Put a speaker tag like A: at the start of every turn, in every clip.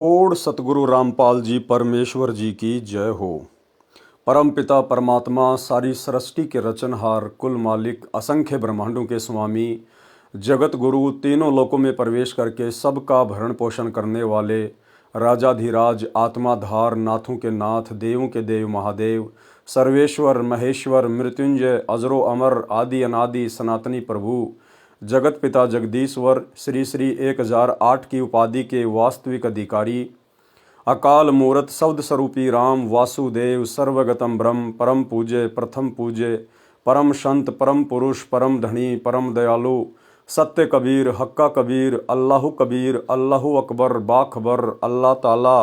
A: Odd सतगुरु रामपाल जी परमेश्वर जी की जय हो। परम पिता परमात्मा सारी सृष्टि के रचनहार कुल मालिक असंख्य ब्रह्मांडों के स्वामी जगत गुरु तीनों लोकों में प्रवेश करके सबका भरण पोषण करने वाले राजाधिराज आत्माधार नाथों के नाथ देवों के देव महादेव सर्वेश्वर महेश्वर मृत्युंजय अजरो अमर आदि अनादि सनातनी प्रभु जगत पिता जगदीश्वर श्री श्री 1008 की उपाधि के वास्तविक अधिकारी अकाल मूर्त शब्द स्वरूपी राम वासुदेव सर्वगतम ब्रह्म परम पूज्य प्रथम पूज्य परम संत परम पुरुष परम धनी परम दयालु सत्य कबीर हक्का कबीर अल्लाहु अकबर बाखबर अल्लाह ताला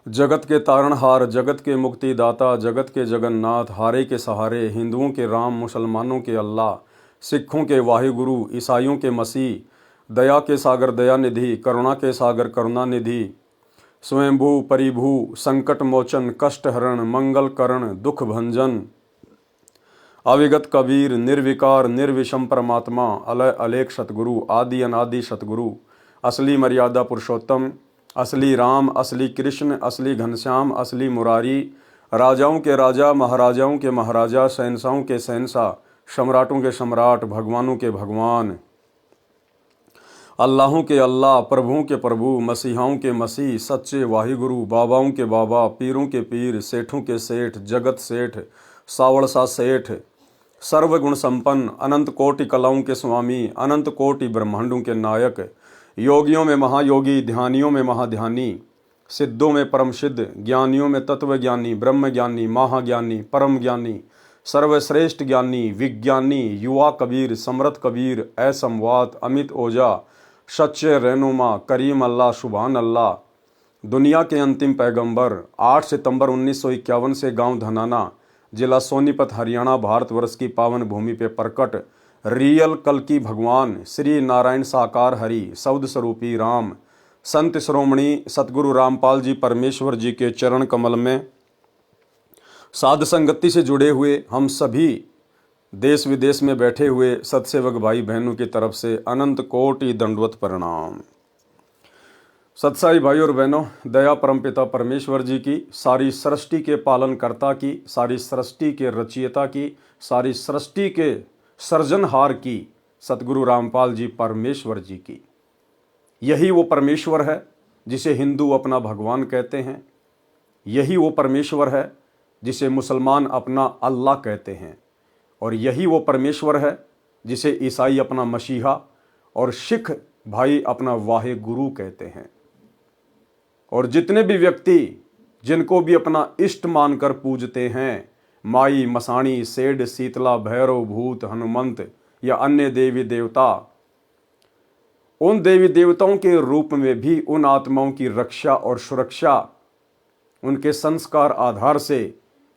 A: जगत के तारणहार जगत के मुक्तिदाता जगत के जगन्नाथ हारे के सहारे हिंदुओं के राम मुसलमानों के अल्लाह सिखों के वाहिगुरु ईसाइयों के मसीह दया के सागर दयानिधि करुणा के सागर करुणानिधि स्वयंभू परिभू संकट मोचन कष्ट हरण मंगल करण दुख भंजन अविगत कबीर निर्विकार निर्विषम परमात्मा अलय अलेख सतगुरु आदि अनादि सतगुरु असली मर्यादा पुरुषोत्तम असली राम असली कृष्ण असली घनश्याम असली मुरारी राजाओं के राजा महाराजाओं के महाराजा शहंशाहों के शहंशाह सम्राटों के सम्राट भगवानों के भगवान अल्लाहों के अल्लाह प्रभुओं के प्रभु मसीहाओं के मसीह सच्चे वाहिगुरु बाबाओं के बाबा पीरों के पीर सेठों के सेठ जगत सेठ सावड़सा सेठ सर्वगुण संपन्न अनंत कोटि कलाओं के स्वामी अनंत कोटि ब्रह्मांडों के नायक योगियों में महायोगी ध्यानियों में महाध्यानी सिद्धों में परम सिद्ध ज्ञानियों में तत्वज्ञानी ब्रह्म ज्ञानी महाज्ञानी परम ज्ञानी सर्वश्रेष्ठ ज्ञानी विज्ञानी युवा कबीर समृत कबीर असमवात अमित ओझा सच्चे रहनुमा करीम अल्लाह सुभान अल्लाह दुनिया के अंतिम पैगंबर 8 सितंबर 1951 से गांव धनाना जिला सोनीपत हरियाणा भारतवर्ष की पावन भूमि पे प्रकट रियल कल की भगवान श्री नारायण साकार हरि शब्द स्वरूपी राम संत श्रोमणी सतगुरु रामपाल जी परमेश्वर जी के चरण कमल में साध संगति से जुड़े हुए हम सभी देश विदेश में बैठे हुए सत्सेवक भाई बहनों की तरफ से अनंत कोटि दंडवत प्रणाम। सत्साई भाई और बहनों, दया परमपिता परमेश्वर जी की, सारी सृष्टि के पालनकर्ता की, सारी सृष्टि के रचयिता की, सारी सृष्टि के सृजनहार की सतगुरु रामपाल जी परमेश्वर जी की, यही वो परमेश्वर है जिसे हिंदू अपना भगवान कहते हैं। यही वो परमेश्वर है जिसे मुसलमान अपना अल्लाह कहते हैं। और यही वो परमेश्वर है जिसे ईसाई अपना मसीहा और सिख भाई अपना वाहे गुरु कहते हैं। और जितने भी व्यक्ति जिनको भी अपना इष्ट मानकर पूजते हैं, माई मसाणी सेठ शीतला भैरव भूत हनुमंत या अन्य देवी देवता, उन देवी देवताओं के रूप में भी उन आत्माओं की रक्षा और सुरक्षा उनके संस्कार आधार से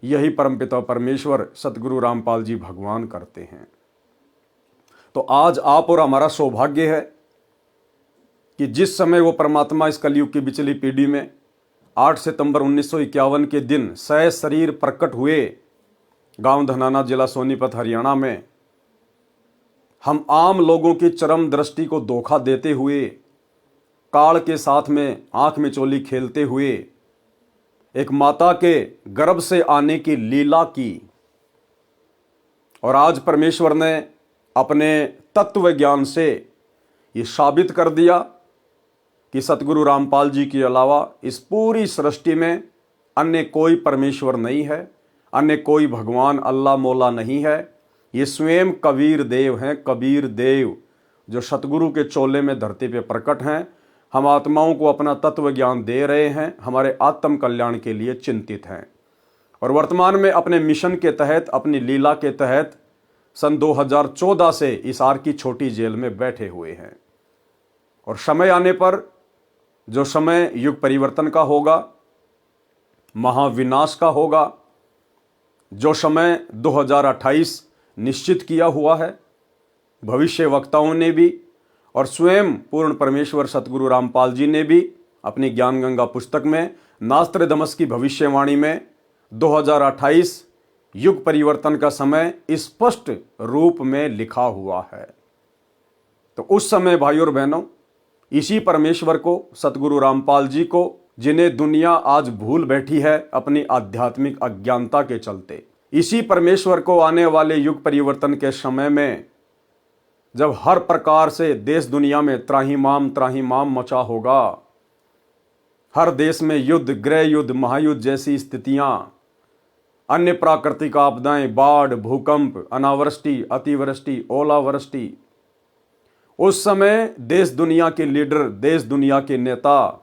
A: यही परमपिता परमेश्वर सतगुरु रामपाल जी भगवान करते हैं। तो आज आप और हमारा सौभाग्य है कि जिस समय वो परमात्मा इस कलयुग की बिचली पीढ़ी में 8 सितंबर 1951 के दिन सह शरीर प्रकट हुए गांव धनाना जिला सोनीपत हरियाणा में, हम आम लोगों की चरम दृष्टि को धोखा देते हुए, काल के साथ में आंख में चोली खेलते हुए एक माता के गर्भ से आने की लीला की। और आज परमेश्वर ने अपने तत्व ज्ञान से ये साबित कर दिया कि सतगुरु रामपाल जी के अलावा इस पूरी सृष्टि में अन्य कोई परमेश्वर नहीं है, अन्य कोई भगवान अल्लाह मौला नहीं है। ये स्वयं कबीर देव हैं, कबीर देव जो सतगुरु के चोले में धरती पे प्रकट हैं। हम आत्माओं को अपना तत्व ज्ञान दे रहे हैं, हमारे आत्म कल्याण के लिए चिंतित हैं। और वर्तमान में अपने मिशन के तहत, अपनी लीला के तहत सन 2014 से हिसार की छोटी जेल में बैठे हुए हैं। और समय आने पर, जो समय युग परिवर्तन का होगा, महाविनाश का होगा, जो समय 2028 निश्चित किया हुआ है भविष्य वक्ताओं ने भी और स्वयं पूर्ण परमेश्वर सतगुरु रामपाल जी ने भी अपनी ज्ञान गंगा पुस्तक में नास्त्रदमस की भविष्यवाणी में 2028 युग परिवर्तन का समय स्पष्ट रूप में लिखा हुआ है। तो उस समय भाई और बहनों, इसी परमेश्वर को, सतगुरु रामपाल जी को, जिन्हें दुनिया आज भूल बैठी है अपनी आध्यात्मिक अज्ञानता के चलते, इसी परमेश्वर को आने वाले युग परिवर्तन के समय में, जब हर प्रकार से देश दुनिया में त्राहिमाम मचा होगा, हर देश में युद्ध, गृह युद्ध, महायुद्ध जैसी स्थितियां, अन्य प्राकृतिक आपदाएं, बाढ़, भूकंप, अनावृष्टि, अतिवृष्टि, ओलावृष्टि, उस समय देश दुनिया के लीडर, देश दुनिया के नेता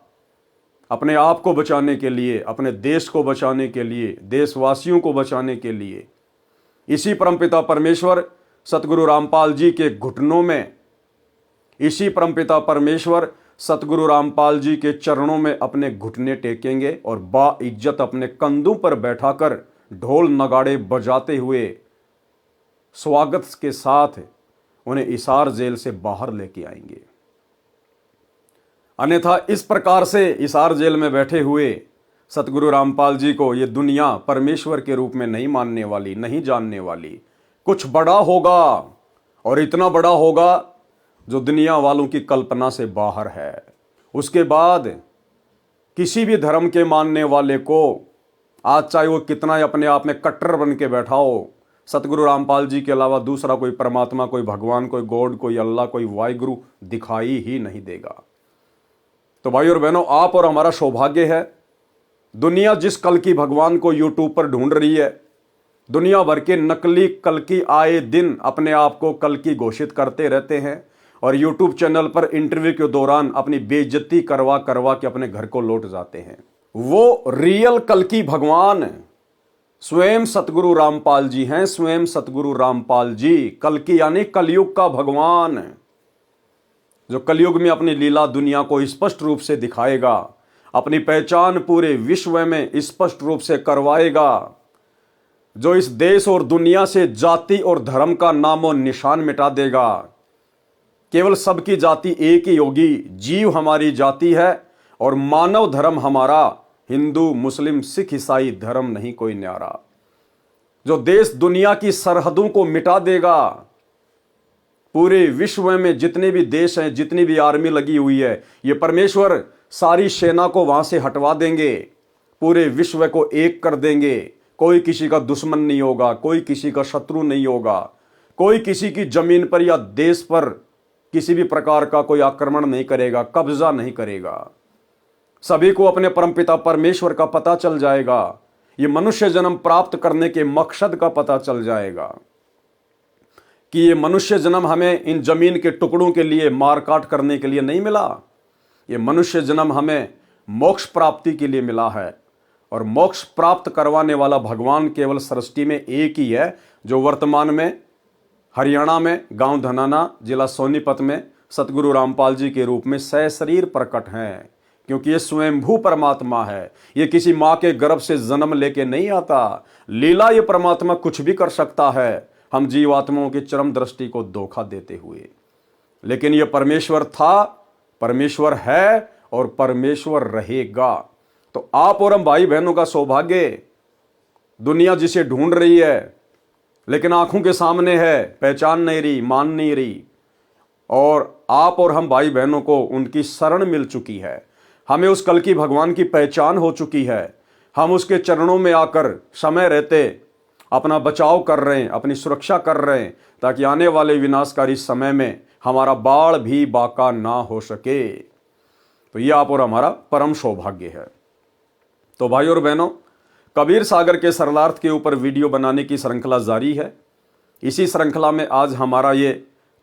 A: अपने आप को बचाने के लिए, अपने देश को बचाने के लिए, देशवासियों को बचाने के लिए इसी परमपिता परमेश्वर सतगुरु रामपाल जी के घुटनों में, इसी परमपिता परमेश्वर सतगुरु रामपाल जी के चरणों में अपने घुटने टेकेंगे और बाइज्जत अपने कंधों पर बैठाकर ढोल नगाड़े बजाते हुए स्वागत के साथ उन्हें हिसार जेल से बाहर लेके आएंगे। अन्यथा इस प्रकार से हिसार जेल में बैठे हुए सतगुरु रामपाल जी को ये दुनिया परमेश्वर के रूप में नहीं मानने वाली, नहीं जानने वाली। कुछ बड़ा होगा और इतना बड़ा होगा जो दुनिया वालों की कल्पना से बाहर है। उसके बाद किसी भी धर्म के मानने वाले को, आज चाहे वो कितना ही अपने आप में कट्टर बन के बैठा हो, सतगुरु रामपाल जी के अलावा दूसरा कोई परमात्मा, कोई भगवान, कोई गॉड, कोई अल्लाह, कोई वाहिगुरु दिखाई ही नहीं देगा। तो भाई और बहनों, आप और हमारा सौभाग्य है, दुनिया जिस कल की भगवान को यूट्यूब पर ढूंढ रही है, दुनिया भर के नकली कल की आए दिन अपने आप को कल की घोषित करते रहते हैं और यूट्यूब चैनल पर इंटरव्यू के दौरान अपनी बेइज्जती करवा करवा के अपने घर को लौट जाते हैं। वो रियल कल की भगवान स्वयं सतगुरु रामपाल जी हैं, स्वयं सतगुरु रामपाल जी, कल की यानी कलयुग का भगवान, जो कलयुग में अपनी लीला दुनिया को स्पष्ट रूप से दिखाएगा, अपनी पहचान पूरे विश्व में स्पष्ट रूप से करवाएगा, जो इस देश और दुनिया से जाति और धर्म का नामो निशान मिटा देगा। केवल सबकी जाति एक ही होगी, जीव हमारी जाति है और मानव धर्म हमारा हिंदू, मुस्लिम, सिख, ईसाई धर्म नहीं कोई न्यारा, जो देश दुनिया की सरहदों को मिटा देगा। पूरे विश्व में जितने भी देश हैं, जितनी भी आर्मी लगी हुई है, ये परमेश्वर सारी सेना को वहां से हटवा देंगे, पूरे विश्व को एक कर देंगे। कोई किसी का दुश्मन नहीं होगा, कोई किसी का शत्रु नहीं होगा, कोई किसी की जमीन पर या देश पर किसी भी प्रकार का कोई आक्रमण नहीं करेगा, कब्जा नहीं करेगा। सभी को अपने परमपिता परमेश्वर का पता चल जाएगा, ये मनुष्य जन्म प्राप्त करने के मकसद का पता चल जाएगा कि ये मनुष्य जन्म हमें इन जमीन के टुकड़ों के लिए मार काट करने के लिए नहीं मिला, ये मनुष्य जन्म हमें मोक्ष प्राप्ति के लिए मिला है। और मोक्ष प्राप्त करवाने वाला भगवान केवल सृष्टि में एक ही है, जो वर्तमान में हरियाणा में गांव धनाना, जिला सोनीपत में सतगुरु रामपाल जी के रूप में सशरीर प्रकट हैं। क्योंकि ये स्वयंभू परमात्मा है, ये किसी माँ के गर्भ से जन्म लेके नहीं आता। लीला ये परमात्मा कुछ भी कर सकता है, हम जीवात्माओं की चरम दृष्टि को धोखा देते हुए। लेकिन ये परमेश्वर था, परमेश्वर है और परमेश्वर रहेगा। तो आप और हम भाई बहनों का सौभाग्य, दुनिया जिसे ढूंढ रही है लेकिन आंखों के सामने है, पहचान नहीं रही, मान नहीं रही, और आप और हम भाई बहनों को उनकी शरण मिल चुकी है। हमें उस कल की भगवान की पहचान हो चुकी है। हम उसके चरणों में आकर समय रहते अपना बचाव कर रहे हैं, अपनी सुरक्षा कर रहे हैं, ताकि आने वाले विनाशकारी समय में हमारा बाढ़ भी बाका ना हो सके। तो ये आप और हमारा परम सौभाग्य है। तो भाई और बहनों, कबीर सागर के सरलार्थ के ऊपर वीडियो बनाने की श्रृंखला जारी है। इसी श्रृंखला में आज हमारा ये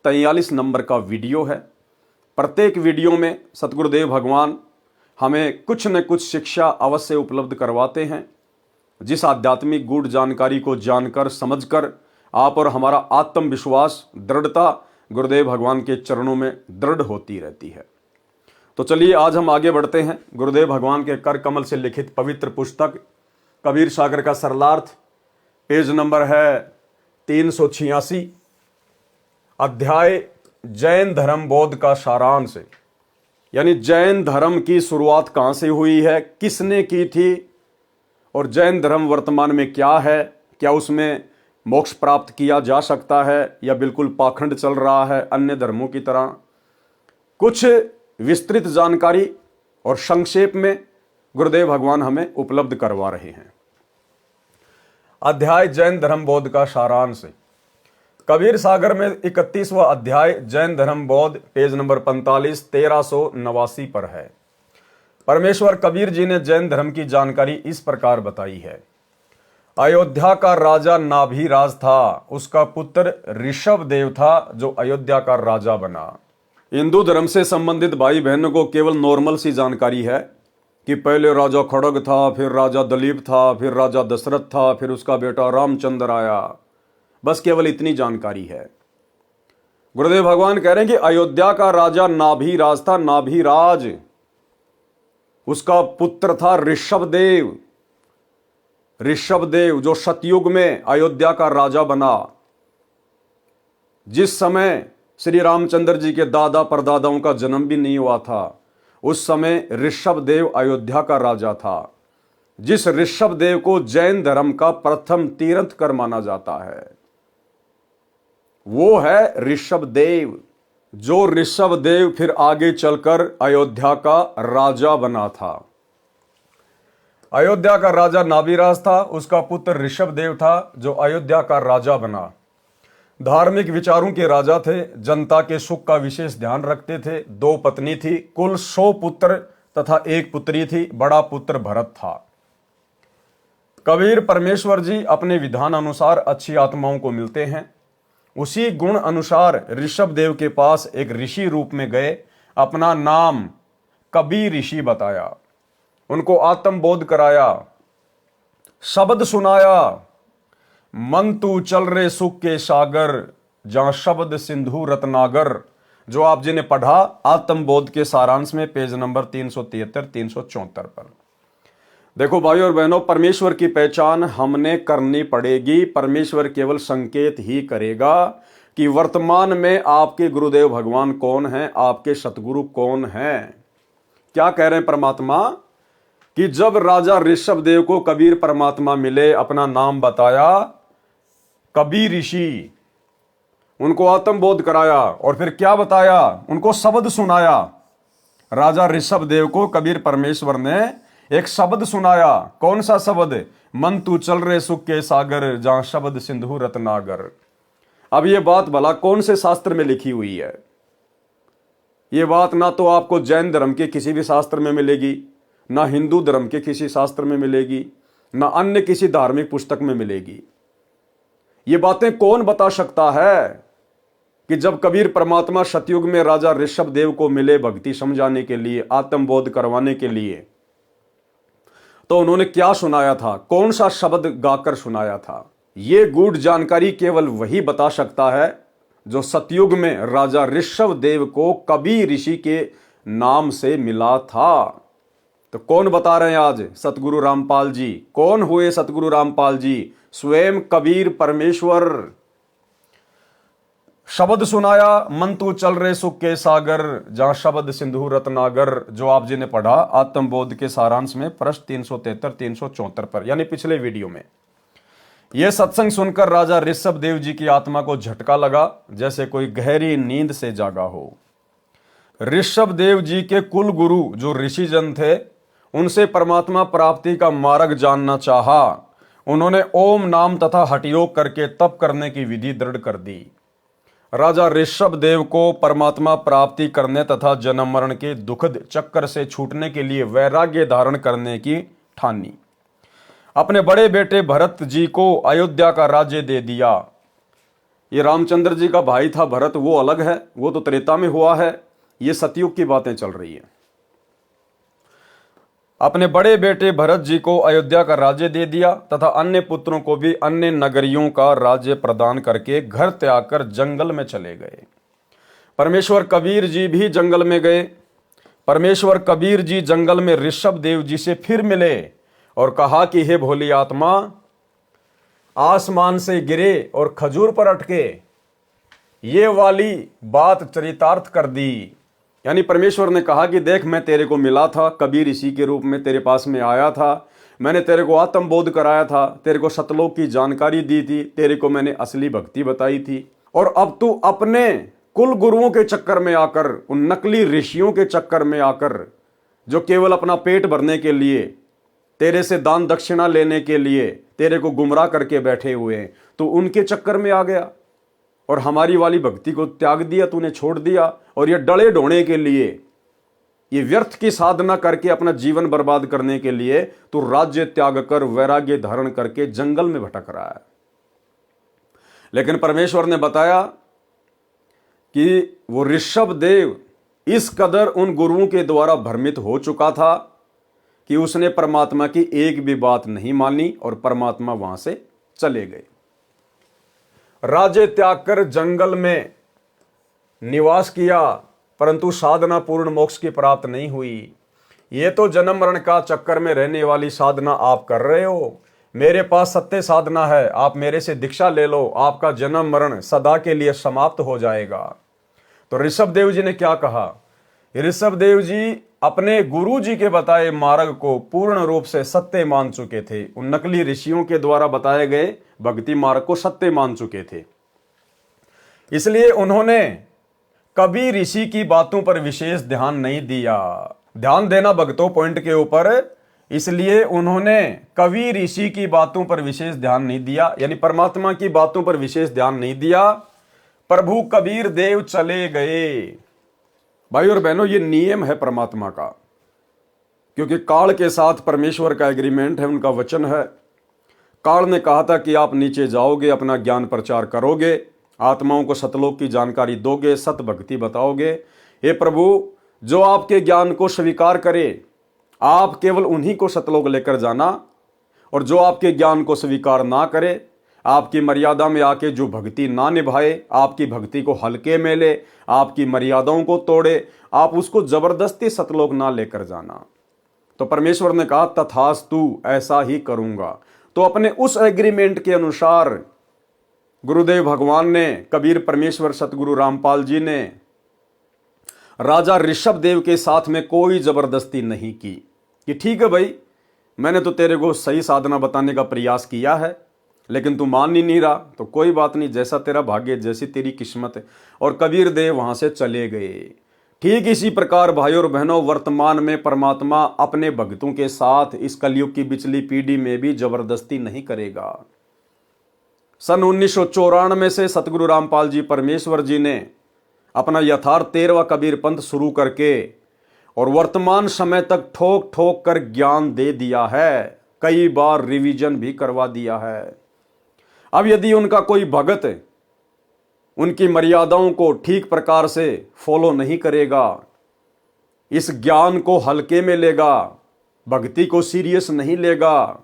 A: 43 नंबर का वीडियो है। प्रत्येक वीडियो में सतगुरुदेव भगवान हमें कुछ न कुछ शिक्षा अवश्य उपलब्ध करवाते हैं, जिस आध्यात्मिक गूढ़ जानकारी को जानकर समझकर आप और हमारा आत्मविश्वास, दृढ़ता गुरुदेव भगवान के चरणों में दृढ़ होती रहती है। तो चलिए आज हम आगे बढ़ते हैं। गुरुदेव भगवान के कर कमल से लिखित पवित्र पुस्तक कबीर सागर का सरलार्थ, पेज नंबर है 386, अध्याय जैन धर्म बोध का सारांश। यानी जैन धर्म की शुरुआत कहाँ से हुई है, किसने की थी, और जैन धर्म वर्तमान में क्या है, क्या उसमें मोक्ष प्राप्त किया जा सकता है या बिल्कुल पाखंड चल रहा है अन्य धर्मों की तरह। कुछ विस्तृत जानकारी और संक्षेप में गुरुदेव भगवान हमें उपलब्ध करवा रहे हैं। अध्याय जैन धर्म बौद्ध का सारांश। कबीर सागर में 31वां अध्याय जैन धर्म बौद्ध, पेज नंबर 45, 1389 पर है। परमेश्वर कबीर जी ने जैन धर्म की जानकारी इस प्रकार बताई है। अयोध्या का राजा नाभिराज था, उसका पुत्र ऋषभ देव था जो अयोध्या का राजा बना। हिंदू धर्म से संबंधित भाई बहनों को केवल नॉर्मल सी जानकारी है कि पहले राजा खड़ग था, फिर राजा दलीप था, फिर राजा दशरथ था, फिर उसका बेटा रामचंद्र आया। बस केवल इतनी जानकारी है। गुरुदेव भगवान कह रहे हैं कि अयोध्या का राजा नाभिराज था। नाभिराज, उसका पुत्र था ऋषभदेव। ऋषभदेव जो सतयुग में अयोध्या का राजा बना। जिस समय श्री रामचंद्र जी के दादा परदादाओं का जन्म भी नहीं हुआ था, उस समय ऋषभदेव अयोध्या का राजा था। जिस ऋषभदेव को जैन धर्म का प्रथम तीर्थंकर माना जाता है, वो है ऋषभदेव। जो ऋषभदेव फिर आगे चलकर अयोध्या का राजा बना था। अयोध्या का राजा नाभिराज था, उसका पुत्र ऋषभदेव था जो अयोध्या का राजा बना। धार्मिक विचारों के राजा थे, जनता के सुख का विशेष ध्यान रखते थे। 2 पत्नी थी, कुल 100 पुत्र तथा 1 पुत्री थी। बड़ा पुत्र भरत था। कबीर परमेश्वर जी अपने विधान अनुसार अच्छी आत्माओं को मिलते हैं। उसी गुण अनुसार ऋषभदेव के पास एक ऋषि रूप में गए, अपना नाम कबीर ऋषि बताया, उनको आत्मबोध कराया, शब्द सुनाया। मन तू चल रे सुख के सागर, जहां शब्द सिंधु रत्नागर, जो आप जी ने पढ़ा आत्मबोध के सारांश में, पेज नंबर 373, 374 पर। देखो भाइयों और बहनों, परमेश्वर की पहचान हमने करनी पड़ेगी। परमेश्वर केवल संकेत ही करेगा कि वर्तमान में आपके गुरुदेव भगवान कौन हैं, आपके सतगुरु कौन हैं। क्या कह रहे हैं परमात्मा कि जब राजा ऋषभदेव को कबीर परमात्मा मिले, अपना नाम बताया कबीर ऋषि, उनको आत्मबोध कराया और फिर क्या बताया, उनको शब्द सुनाया। राजा ऋषभदेव को कबीर परमेश्वर ने एक शब्द सुनाया। कौन सा शब्द? मन तू चल रे सुख के सागर, जहां शब्द सिंधु रत्नागर। अब ये बात भला कौन से शास्त्र में लिखी हुई है? ये बात ना तो आपको जैन धर्म के किसी भी शास्त्र में मिलेगी, ना हिंदू धर्म के किसी शास्त्र में मिलेगी, ना अन्य किसी धार्मिक पुस्तक में मिलेगी। ये बातें कौन बता सकता है कि जब कबीर परमात्मा सतयुग में राजा ऋषभदेव को मिले भक्ति समझाने के लिए, आत्मबोध करवाने के लिए, तो उन्होंने क्या सुनाया था, कौन सा शब्द गाकर सुनाया था? ये गूढ़ जानकारी केवल वही बता सकता है जो सतयुग में राजा ऋषभदेव को कबीर ऋषि के नाम से मिला था। तो कौन बता रहे हैं आज? सतगुरु रामपाल जी। कौन हुए सतगुरु रामपाल जी? स्वयं कबीर परमेश्वर। शब्द सुनाया, मन तू चल रे सुख के सागर, जहां शब्द सिंधु रत्नागर, जो आप जी ने पढ़ा आत्मबोध के सारांश में, पृष्ठ 373, 374 पर, यानी पिछले वीडियो में। यह सत्संग सुनकर राजा ऋषभदेव जी की आत्मा को झटका लगा, जैसे कोई गहरी नींद से जागा हो। ऋषभदेव जी के कुल गुरु जो ऋषिजन थे, उनसे परमात्मा प्राप्ति का मार्ग जानना चाहा। उन्होंने ओम नाम तथा हठयोग करके तप करने की विधि दृढ़ कर दी। राजा ऋषभदेव को परमात्मा प्राप्ति करने तथा जन्म मरण के दुखद चक्कर से छूटने के लिए वैराग्य धारण करने की ठानी। अपने बड़े बेटे भरत जी को अयोध्या का राज्य दे दिया। ये रामचंद्र जी का भाई था भरत, वो अलग है, वो तो त्रेता में हुआ है। ये सतयुग की बातें चल रही है। अपने बड़े बेटे भरत जी को अयोध्या का राज्य दे दिया तथा अन्य पुत्रों को भी अन्य नगरियों का राज्य प्रदान करके घर त्याग कर जंगल में चले गए। परमेश्वर कबीर जी भी जंगल में गए। परमेश्वर कबीर जी जंगल में ऋषभदेव जी से फिर मिले और कहा कि हे भोली आत्मा, आसमान से गिरे और खजूर पर अटके, ये वाली बात चरितार्थ कर दी। यानी परमेश्वर ने कहा कि देख, मैं तेरे को मिला था, कबीर ऋषि के रूप में तेरे पास में आया था, मैंने तेरे को आत्मबोध कराया था, तेरे को सतलोक की जानकारी दी थी, तेरे को मैंने असली भक्ति बताई थी, और अब तू अपने कुल गुरुओं के चक्कर में आकर, उन नकली ऋषियों के चक्कर में आकर, जो केवल अपना पेट भरने के लिए, तेरे से दान दक्षिणा लेने के लिए तेरे को गुमराह करके बैठे हुए हैं, तो उनके चक्कर में आ गया और हमारी वाली भक्ति को त्याग दिया, तूने छोड़ दिया। और ये डले ढोने के लिए, ये व्यर्थ की साधना करके अपना जीवन बर्बाद करने के लिए तू राज्य त्याग कर वैराग्य धारण करके जंगल में भटक रहा है। लेकिन परमेश्वर ने बताया कि वो ऋषभ देव इस कदर उन गुरुओं के द्वारा भ्रमित हो चुका था कि उसने परमात्मा की एक भी बात नहीं मानी और परमात्मा वहां से चले गए। राज्य त्याग कर जंगल में निवास किया, परंतु साधना पूर्ण मोक्ष की प्राप्त नहीं हुई। ये तो जन्म मरण का चक्कर में रहने वाली साधना आप कर रहे हो। मेरे पास सत्य साधना है, आप मेरे से दीक्षा ले लो, आपका जन्म मरण सदा के लिए समाप्त हो जाएगा। तो ऋषभ देव जी ने क्या कहा? ऋषभ देव जी अपने गुरु जी के बताए मार्ग को पूर्ण रूप से सत्य मान चुके थे। उन नकली ऋषियों के द्वारा बताए गए भक्ति मार्ग को सत्य मान चुके थे। इसलिए उन्होंने कभी ऋषि की बातों पर विशेष ध्यान नहीं दिया। ध्यान देना भक्तों पॉइंट के ऊपर, इसलिए उन्होंने कभी ऋषि की बातों पर विशेष ध्यान नहीं दिया, यानी परमात्मा की बातों पर विशेष ध्यान नहीं दिया। प्रभु कबीर देव चले गए। भाई और बहनों, ये नियम है परमात्मा का, क्योंकि काल के साथ परमेश्वर का एग्रीमेंट है, उनका वचन है। काल ने कहा था कि आप नीचे जाओगे, अपना ज्ञान प्रचार करोगे, आत्माओं को सतलोक की जानकारी दोगे, सत भक्ति बताओगे। हे प्रभु, जो आपके ज्ञान को स्वीकार करे, आप केवल उन्हीं को सतलोक लेकर जाना, और जो आपके ज्ञान को स्वीकार ना करे, आपकी मर्यादा में आके जो भक्ति ना निभाए, आपकी भक्ति को हल्के में ले, आपकी मर्यादाओं को तोड़े, आप उसको जबरदस्ती सतलोक ना लेकर जाना। तो परमेश्वर ने कहा तथास्तु, ऐसा ही करूंगा। तो अपने उस एग्रीमेंट के अनुसार गुरुदेव भगवान ने, कबीर परमेश्वर सतगुरु रामपाल जी ने राजा ऋषभ देव के साथ में कोई जबरदस्ती नहीं की कि ठीक है भाई, मैंने तो तेरे को सही साधना बताने का प्रयास किया है, लेकिन तू मान ही नहीं रहा, तो कोई बात नहीं, जैसा तेरा भाग्य, जैसी तेरी किस्मत है। और कबीर देव वहां से चले गए। ठीक इसी प्रकार भाइयों और बहनों, वर्तमान में परमात्मा अपने भक्तों के साथ इस कलयुग की पिछली पीढ़ी में भी जबरदस्ती नहीं करेगा। सन 1994 से सतगुरु रामपाल जी परमेश्वर जी ने अपना यथार्थ 13वां कबीर पंथ शुरू करके और वर्तमान समय तक ठोक ठोक कर ज्ञान दे दिया है, कई बार रिवीजन भी करवा दिया है। अब यदि उनका कोई भगत उनकी मर्यादाओं को ठीक प्रकार से फॉलो नहीं करेगा, इस ज्ञान को हल्के में लेगा, भक्ति को सीरियस नहीं लेगा,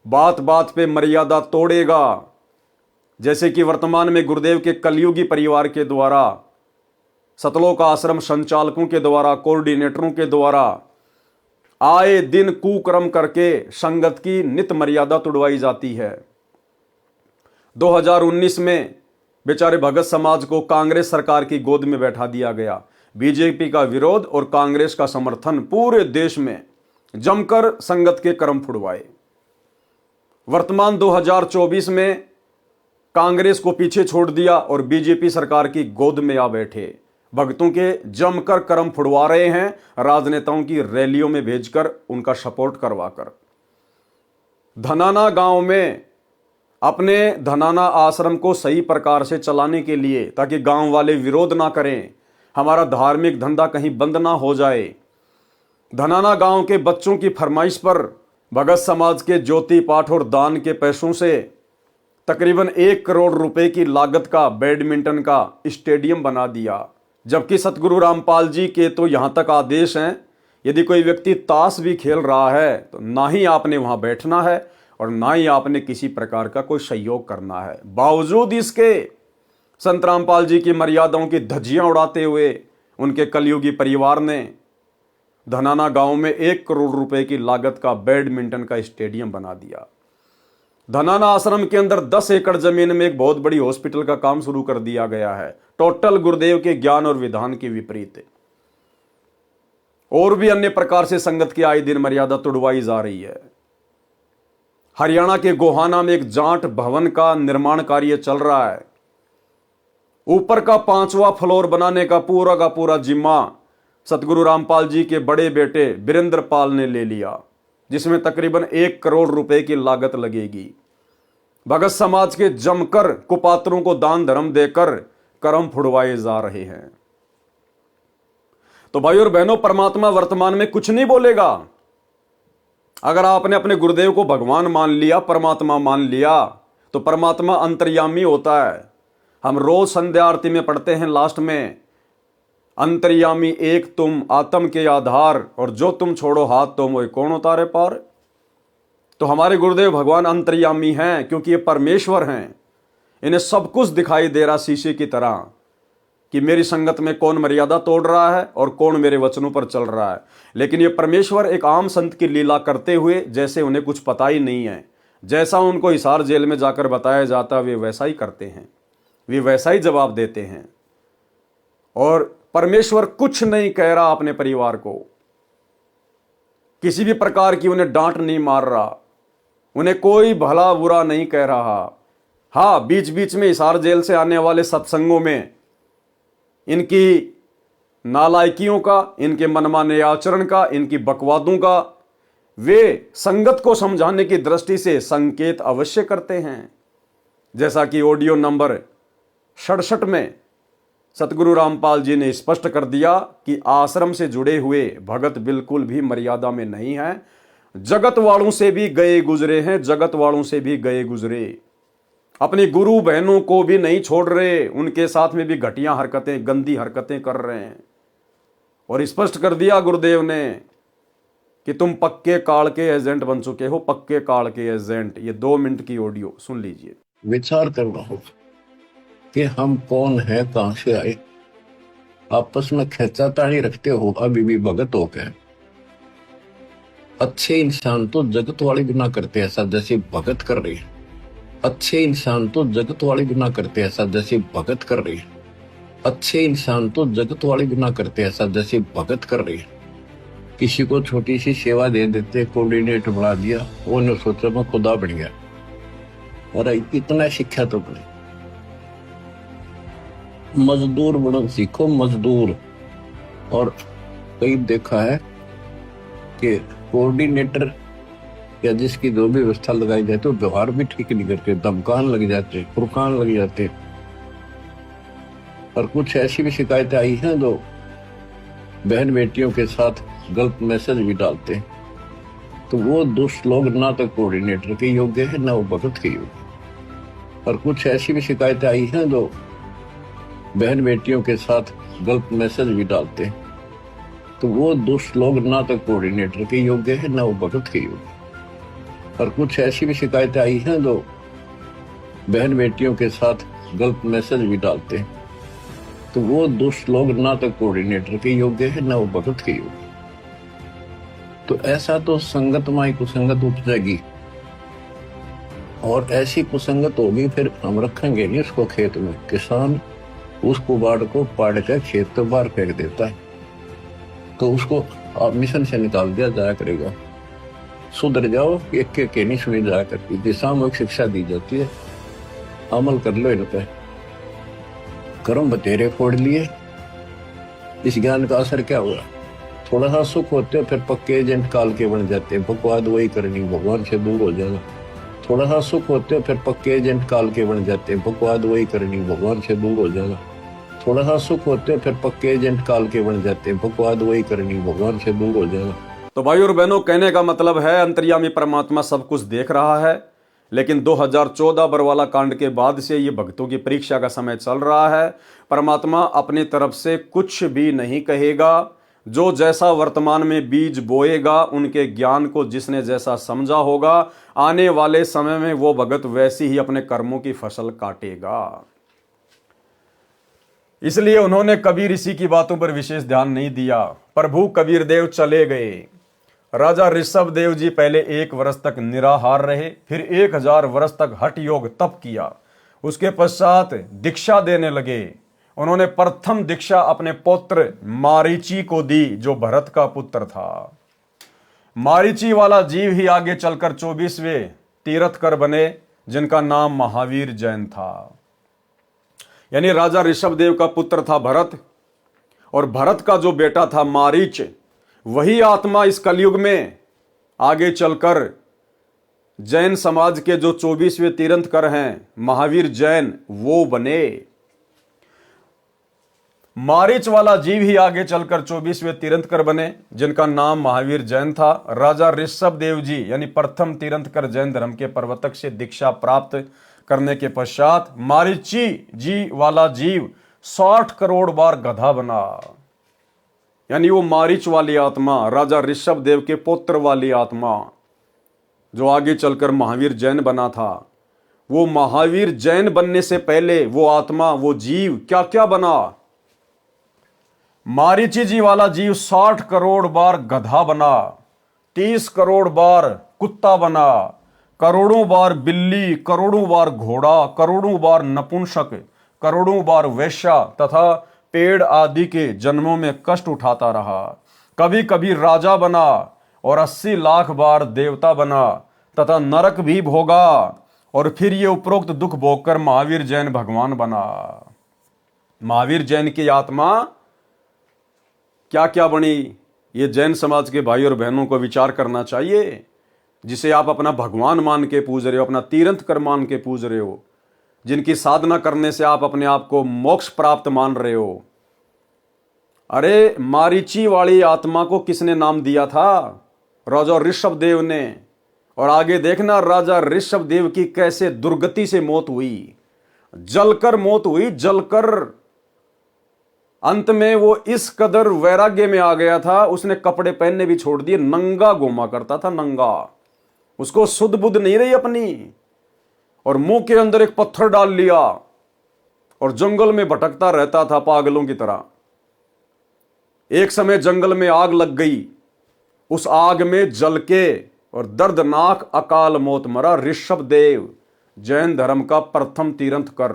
A: बात बात पे मर्यादा तोड़ेगा, जैसे कि वर्तमान में गुरुदेव के कलयुगी परिवार के द्वारा, सतलोक आश्रम संचालकों के द्वारा, कोऑर्डिनेटरों के द्वारा आए दिन कुकर्म करके संगत की नित मर्यादा तोड़वाई जाती है। 2019 में बेचारे भगत समाज को कांग्रेस सरकार की गोद में बैठा दिया गया। बीजेपी का विरोध और कांग्रेस का समर्थन पूरे देश में जमकर संगत के कर्म फुड़वाए। वर्तमान 2024 में कांग्रेस को पीछे छोड़ दिया और बीजेपी सरकार की गोद में आ बैठे। भक्तों के जमकर कर्म फुड़वा रहे हैं, राजनेताओं की रैलियों में भेजकर उनका सपोर्ट करवाकर। धनाना गांव में अपने धनाना आश्रम को सही प्रकार से चलाने के लिए, ताकि गांव वाले विरोध ना करें, हमारा धार्मिक धंधा कहीं बंद ना हो जाए, धनाना गांव के बच्चों की फरमाइश पर भगत समाज के ज्योति पाठ और दान के पैसों से तकरीबन 1 करोड़ रुपए की लागत का बैडमिंटन का स्टेडियम बना दिया। जबकि सतगुरु रामपाल जी के तो यहां तक आदेश हैं, यदि कोई व्यक्ति ताश भी खेल रहा है तो ना ही आपने वहां बैठना है और ना ही आपने किसी प्रकार का कोई सहयोग करना है। बावजूद इसके संत रामपाल जी की मर्यादाओं की धज्जियां उड़ाते हुए उनके कलयुगी परिवार ने धनाना गांव में 1 करोड़ रुपए की लागत का बैडमिंटन का स्टेडियम बना दिया। धनाना आश्रम के अंदर 10 एकड़ जमीन में एक बहुत बड़ी हॉस्पिटल का काम शुरू कर दिया गया है, टोटल गुरुदेव के ज्ञान और विधान के विपरीत। और भी अन्य प्रकार से संगत की आए दिन मर्यादा तोड़वाई जा रही है। हरियाणा के गोहाना में एक जाट भवन का निर्माण कार्य चल रहा है। ऊपर का 5वां फ्लोर बनाने का पूरा जिम्मा सतगुरु रामपाल जी के बड़े बेटे वीरेंद्र पाल ने ले लिया, जिसमें तकरीबन 1 करोड़ रुपए की लागत लगेगी। भगत समाज के जमकर कुपात्रों को दान धर्म देकर कर्म फुड़वाए जा रहे हैं। तो भाई और बहनों, परमात्मा वर्तमान में कुछ नहीं बोलेगा। अगर आपने अपने गुरुदेव को भगवान मान लिया, परमात्मा मान लिया, तो परमात्मा अंतर्यामी होता है। हम रोज संध्या आरती में पढ़ते हैं लास्ट में, अंतर्यामी एक तुम आत्म के आधार, और जो तुम छोड़ो हाथ तो मोए कौन उतारे पार। तो हमारे गुरुदेव भगवान अंतर्यामी हैं, क्योंकि ये परमेश्वर हैं। इन्हें सब कुछ दिखाई दे रहा शीशे की तरह कि मेरी संगत में कौन मर्यादा तोड़ रहा है और कौन मेरे वचनों पर चल रहा है। लेकिन ये परमेश्वर एक आम संत की लीला करते हुए जैसे उन्हें कुछ पता ही नहीं है, जैसा उनको हिसार जेल में जाकर बताया जाता वे वैसा ही करते हैं, वे वैसा ही जवाब देते हैं। और परमेश्वर कुछ नहीं कह रहा अपने परिवार को, किसी भी प्रकार की उन्हें डांट नहीं मार रहा, उन्हें कोई भला बुरा नहीं कह रहा। हाँ, बीच बीच में हिसार जेल से आने वाले सत्संगों में इनकी नालायकियों का, इनके मनमाने आचरण का, इनकी बकवादों का वे संगत को समझाने की दृष्टि से संकेत अवश्य करते हैं। जैसा कि ऑडियो नंबर 67 में सतगुरु रामपाल जी ने स्पष्ट कर दिया कि आश्रम से जुड़े हुए भगत बिल्कुल भी मर्यादा में नहीं है, जगत वालों से भी गए गुजरे हैं, जगत वालों से भी गए गुजरे, अपनी गुरु बहनों को भी नहीं छोड़ रहे, उनके साथ में भी घटिया हरकतें, गंदी हरकतें कर रहे हैं। और स्पष्ट कर दिया गुरुदेव ने कि तुम पक्के काल के एजेंट बन चुके हो, पक्के काल के एजेंट। ये 2 मिनट की ऑडियो सुन लीजिए।
B: विचार करना होगा कि हम कौन है, कहां से आए। आपस में खेचातानी रखते हो अभी भी भगत हो गए। अच्छे इंसान तो जगत वाले भी ना करते ऐसा जैसे भगत कर रही है। अच्छे इंसान तो जगत वाले भी ना करते ऐसा जैसे भगत कर रही है। अच्छे इंसान तो जगत वाले भी ना करते ऐसा जैसे भगत कर रही है। किसी को छोटी सी सेवा दे देते, कोऑर्डिनेटर बना दिया, वो ने सोचा मैं खुदा बन गया। और इतना शिक्षा तो बने, मजदूर बनो सीखो, मजदूर। और कई देखा है कि कोऑर्डिनेटर या जिसकी जो भी व्यवस्था लगाई जाती है, व्यवहार भी ठीक नहीं करते, धमकान लग जाते, फुरकान लग जाते। और कुछ ऐसी भी शिकायतें आई हैं जो बहन बेटियों के साथ गलत मैसेज भी डालते हैं। तो वो दुष्ट लोग ना तो कोऑर्डिनेटर के योग्य है, ना वो भगत के योग्य। और कुछ ऐसी भी शिकायतें आई हैं जो बहन बेटियों के साथ गलत मैसेज भी डालते हैं। तो वो दुष्ट लोग ना तो कोऑर्डिनेटर के योग्य है, ना वो भगत के योग्य। और कुछ ऐसी भी शिकायतें आई हैं जो बहन बेटियों के साथ गलत मैसेज भी डालते हैं। तो वो दुष्ट लोग ना तो कोऑर्डिनेटर के योग्य है, ना वो भगत के योग्य। तो ऐसा तो संगत माई कुसंगत उपजेगी, और ऐसी कुसंगत होगी फिर हम रखेंगे नहीं उसको खेत में। किसान उस कुबाड़ को पाड़ कर खेत तो बाहर फेंक देता है, तो उसको आप मिशन से निकाल दिया जाया करेगा। सुधर जाओ, एक के नहीं सुनी जाया करती थी। सामूहिक शिक्षा दी जाती है, अमल कर लो इन पे। कर्म बतेरे फोड़ लिए, इस ज्ञान का असर क्या हुआ? थोड़ा सा सुख होते हो फिर पक्के एजेंट काल के बन जाते हैं। बकवाद वही करनी, भगवान से दूर हो जाना। थोड़ा सा सुख होते हो फिर पक्के एजेंट काल के बन जाते हैं। बकवाद वही करनी, भगवान से दूर हो जाना। थोड़ा सा सुख होते हो फिर पक्के एजेंट काल के बन जाते हैं। बकवाद वही करनी, भगवान से दूर हो जाना।
A: तो भाई और बहनों, कहने का मतलब है अंतर्यामी परमात्मा सब कुछ देख रहा है, लेकिन 2014 बरवाला कांड के बाद से ये भक्तों की परीक्षा का समय चल रहा है। परमात्मा अपनी तरफ से कुछ भी नहीं कहेगा। जो जैसा वर्तमान में बीज बोएगा, उनके ज्ञान को जिसने जैसा समझा होगा, आने वाले समय में वो भगत वैसी ही अपने कर्मों की फसल काटेगा। इसलिए उन्होंने कबीर ऋषि की बातों पर विशेष ध्यान नहीं दिया। प्रभु कबीर देव चले गए। राजा ऋषभ देव जी पहले 1 वर्ष तक निराहार रहे, फिर 1000 वर्ष तक हठ योग तप किया। उसके पश्चात दीक्षा देने लगे। उन्होंने प्रथम दीक्षा अपने पुत्र मारीची को दी, जो भरत का पुत्र था। मारीची वाला जीव ही आगे चलकर 24वें तीर्थकर बने, जिनका नाम महावीर जैन था। यानी राजा ऋषभदेव का पुत्र था भरत, और भरत का जो बेटा था मारीच, वही आत्मा इस कलयुग में आगे चलकर जैन समाज के जो 24वें तीर्थंकर हैं महावीर जैन, वो बने। मारीच वाला जीव ही आगे चलकर 24वें तीर्थंकर बने, जिनका नाम महावीर जैन था। राजा ऋषभदेव जी यानी प्रथम तीर्थंकर जैन धर्म के प्रवर्तक से दीक्षा प्राप्त करने के पश्चात मारीची जी वाला जीव 60 करोड़ बार गधा बना। यानी वो मारीच वाली आत्मा, राजा ऋषभदेव के पुत्र वाली आत्मा, जो आगे चलकर महावीर जैन बना था, वो महावीर जैन बनने से पहले वो आत्मा, वो जीव क्या क्या बना। मारीची जी वाला जीव 60 करोड़ बार गधा बना, 30 करोड़ बार कुत्ता बना, करोड़ों बार बिल्ली, करोड़ों बार घोड़ा, करोड़ों बार नपुंसक, करोड़ों बार वैश्या तथा पेड़ आदि के जन्मों में कष्ट उठाता रहा। कभी कभी राजा बना और 80 लाख बार देवता बना तथा नरक भी भोगा, और फिर ये उपरोक्त दुख भोगकर महावीर जैन भगवान बना। महावीर जैन की आत्मा क्या क्या बनी, ये जैन समाज के भाई और बहनों को विचार करना चाहिए। जिसे आप अपना भगवान मान के पूज रहे हो, अपना तीर्थंकर मान के पूज रहे हो, जिनकी साधना करने से आप अपने आप को मोक्ष प्राप्त मान रहे हो। अरे मारीची वाली आत्मा को किसने नाम दिया था? राजा ऋषभदेव ने। और आगे देखना राजा ऋषभदेव की कैसे दुर्गति से मौत हुई, जलकर मौत हुई, जलकर। अंत में वो इस कदर वैराग्य में आ गया था, उसने कपड़े पहनने भी छोड़ दिए, नंगा घूमा करता था, नंगा। उसको सुध बुध नहीं रही अपनी, और मुंह के अंदर एक पत्थर डाल लिया और जंगल में भटकता रहता था पागलों की तरह। एक समय जंगल में आग लग गई, उस आग में जल के और दर्दनाक अकाल मौत मरा ऋषभदेव, जैन धर्म का प्रथम तीर्थंकर।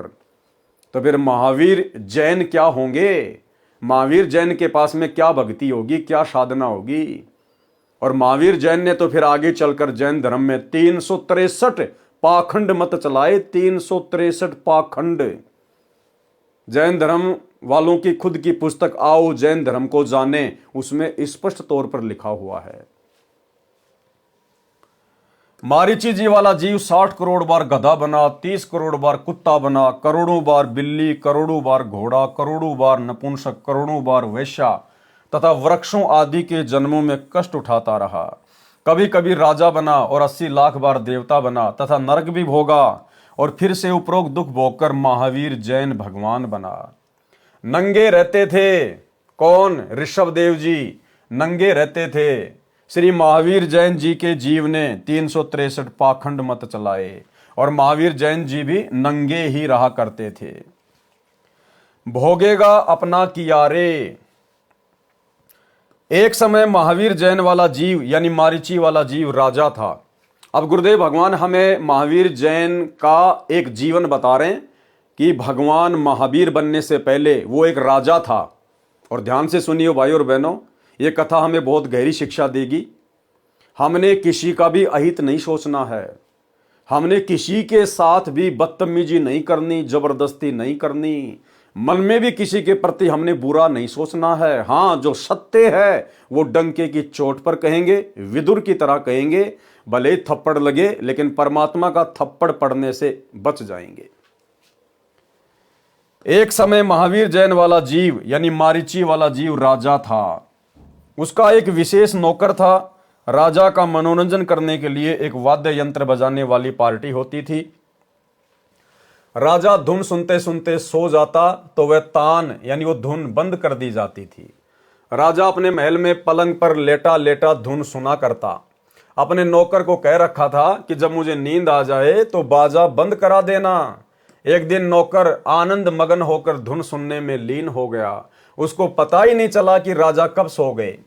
A: तो फिर महावीर जैन क्या होंगे? महावीर जैन के पास में क्या भक्ति होगी, क्या साधना होगी? और महावीर जैन ने तो फिर आगे चलकर जैन धर्म में 363 पाखंड मत चलाए, 363 पाखंड। जैन धर्म वालों की खुद की पुस्तक आओ जैन धर्म को जाने, उसमें स्पष्ट तौर पर लिखा हुआ है। मारीची जी वाला जीव 60 करोड़ बार गधा बना, 30 करोड़ बार कुत्ता बना, करोड़ों बार बिल्ली, करोड़ों बार घोड़ा, करोड़ों बार नपुंसक, करोड़ों बार वैश्या तथा वृक्षों आदि के जन्मों में कष्ट उठाता रहा। कभी कभी राजा बना और 80 लाख बार देवता बना तथा नरक भी भोगा, और फिर से उपरोक्त दुख भोगकर महावीर जैन भगवान बना। नंगे रहते थे कौन? ऋषभदेव जी नंगे रहते थे। श्री महावीर जैन जी के जीव ने 363 पाखंड मत चलाए, और महावीर जैन जी भी नंगे ही रहा करते थे। भोगेगा अपना किया रे। एक समय महावीर जैन वाला जीव यानी मारीची वाला जीव राजा था। अब गुरुदेव भगवान हमें महावीर जैन का एक जीवन बता रहे हैं कि भगवान महावीर बनने से पहले वो एक राजा था। और ध्यान से सुनिए भाई और बहनों, ये कथा हमें बहुत गहरी शिक्षा देगी। हमने किसी का भी अहित नहीं सोचना है, हमने किसी के साथ भी बदतमीजी नहीं करनी, जबरदस्ती नहीं करनी, मन में भी किसी के प्रति हमने बुरा नहीं सोचना है। हाँ, जो सत्य है वो डंके की चोट पर कहेंगे, विदुर की तरह कहेंगे, भले ही थप्पड़ लगे लेकिन परमात्मा का थप्पड़ पड़ने से बच जाएंगे। एक समय महावीर जैन वाला जीव यानी मारीची वाला जीव राजा था। उसका एक विशेष नौकर था। राजा का मनोरंजन करने के लिए एक वाद्य यंत्र बजाने वाली पार्टी होती थी। राजा धुन सुनते सुनते सो जाता तो वह तान यानी वो धुन बंद कर दी जाती थी। राजा अपने महल में पलंग पर लेटा लेटा धुन सुना करता। अपने नौकर को कह रखा था कि जब मुझे नींद आ जाए तो बाजा बंद करा देना। एक दिन नौकर आनंद मगन होकर धुन सुनने में लीन हो गया। उसको पता ही नहीं चला कि राजा कब सो गए।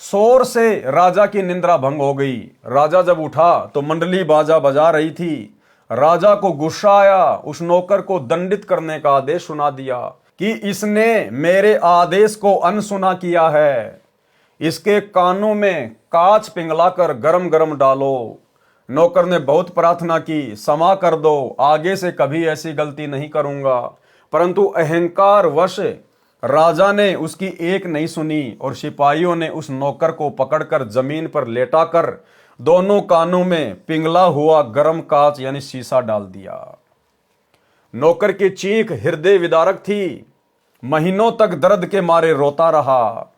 A: शोर से राजा की निंद्रा भंग हो गई। राजा जब उठा तो मंडली बाजा बजा रही थी। राजा को गुस्सा आया, उस नौकर को दंडित करने का आदेश सुना दिया कि इसने मेरे आदेश को अनसुना किया है, इसके कानों में कांच पिघलाकर गरम गरम डालो। नौकर ने बहुत प्रार्थना की, क्षमा कर दो, आगे से कभी ऐसी गलती नहीं करूंगा। परंतु अहंकार वश राजा ने उसकी एक नहीं सुनी और सिपाहियों ने उस नौकर को पकड़कर जमीन पर लेटाकर दोनों कानों में पिघला हुआ गर्म कांच यानी शीशा डाल दिया। नौकर की चीख हृदय विदारक थी। महीनों तक दर्द के मारे रोता रहा।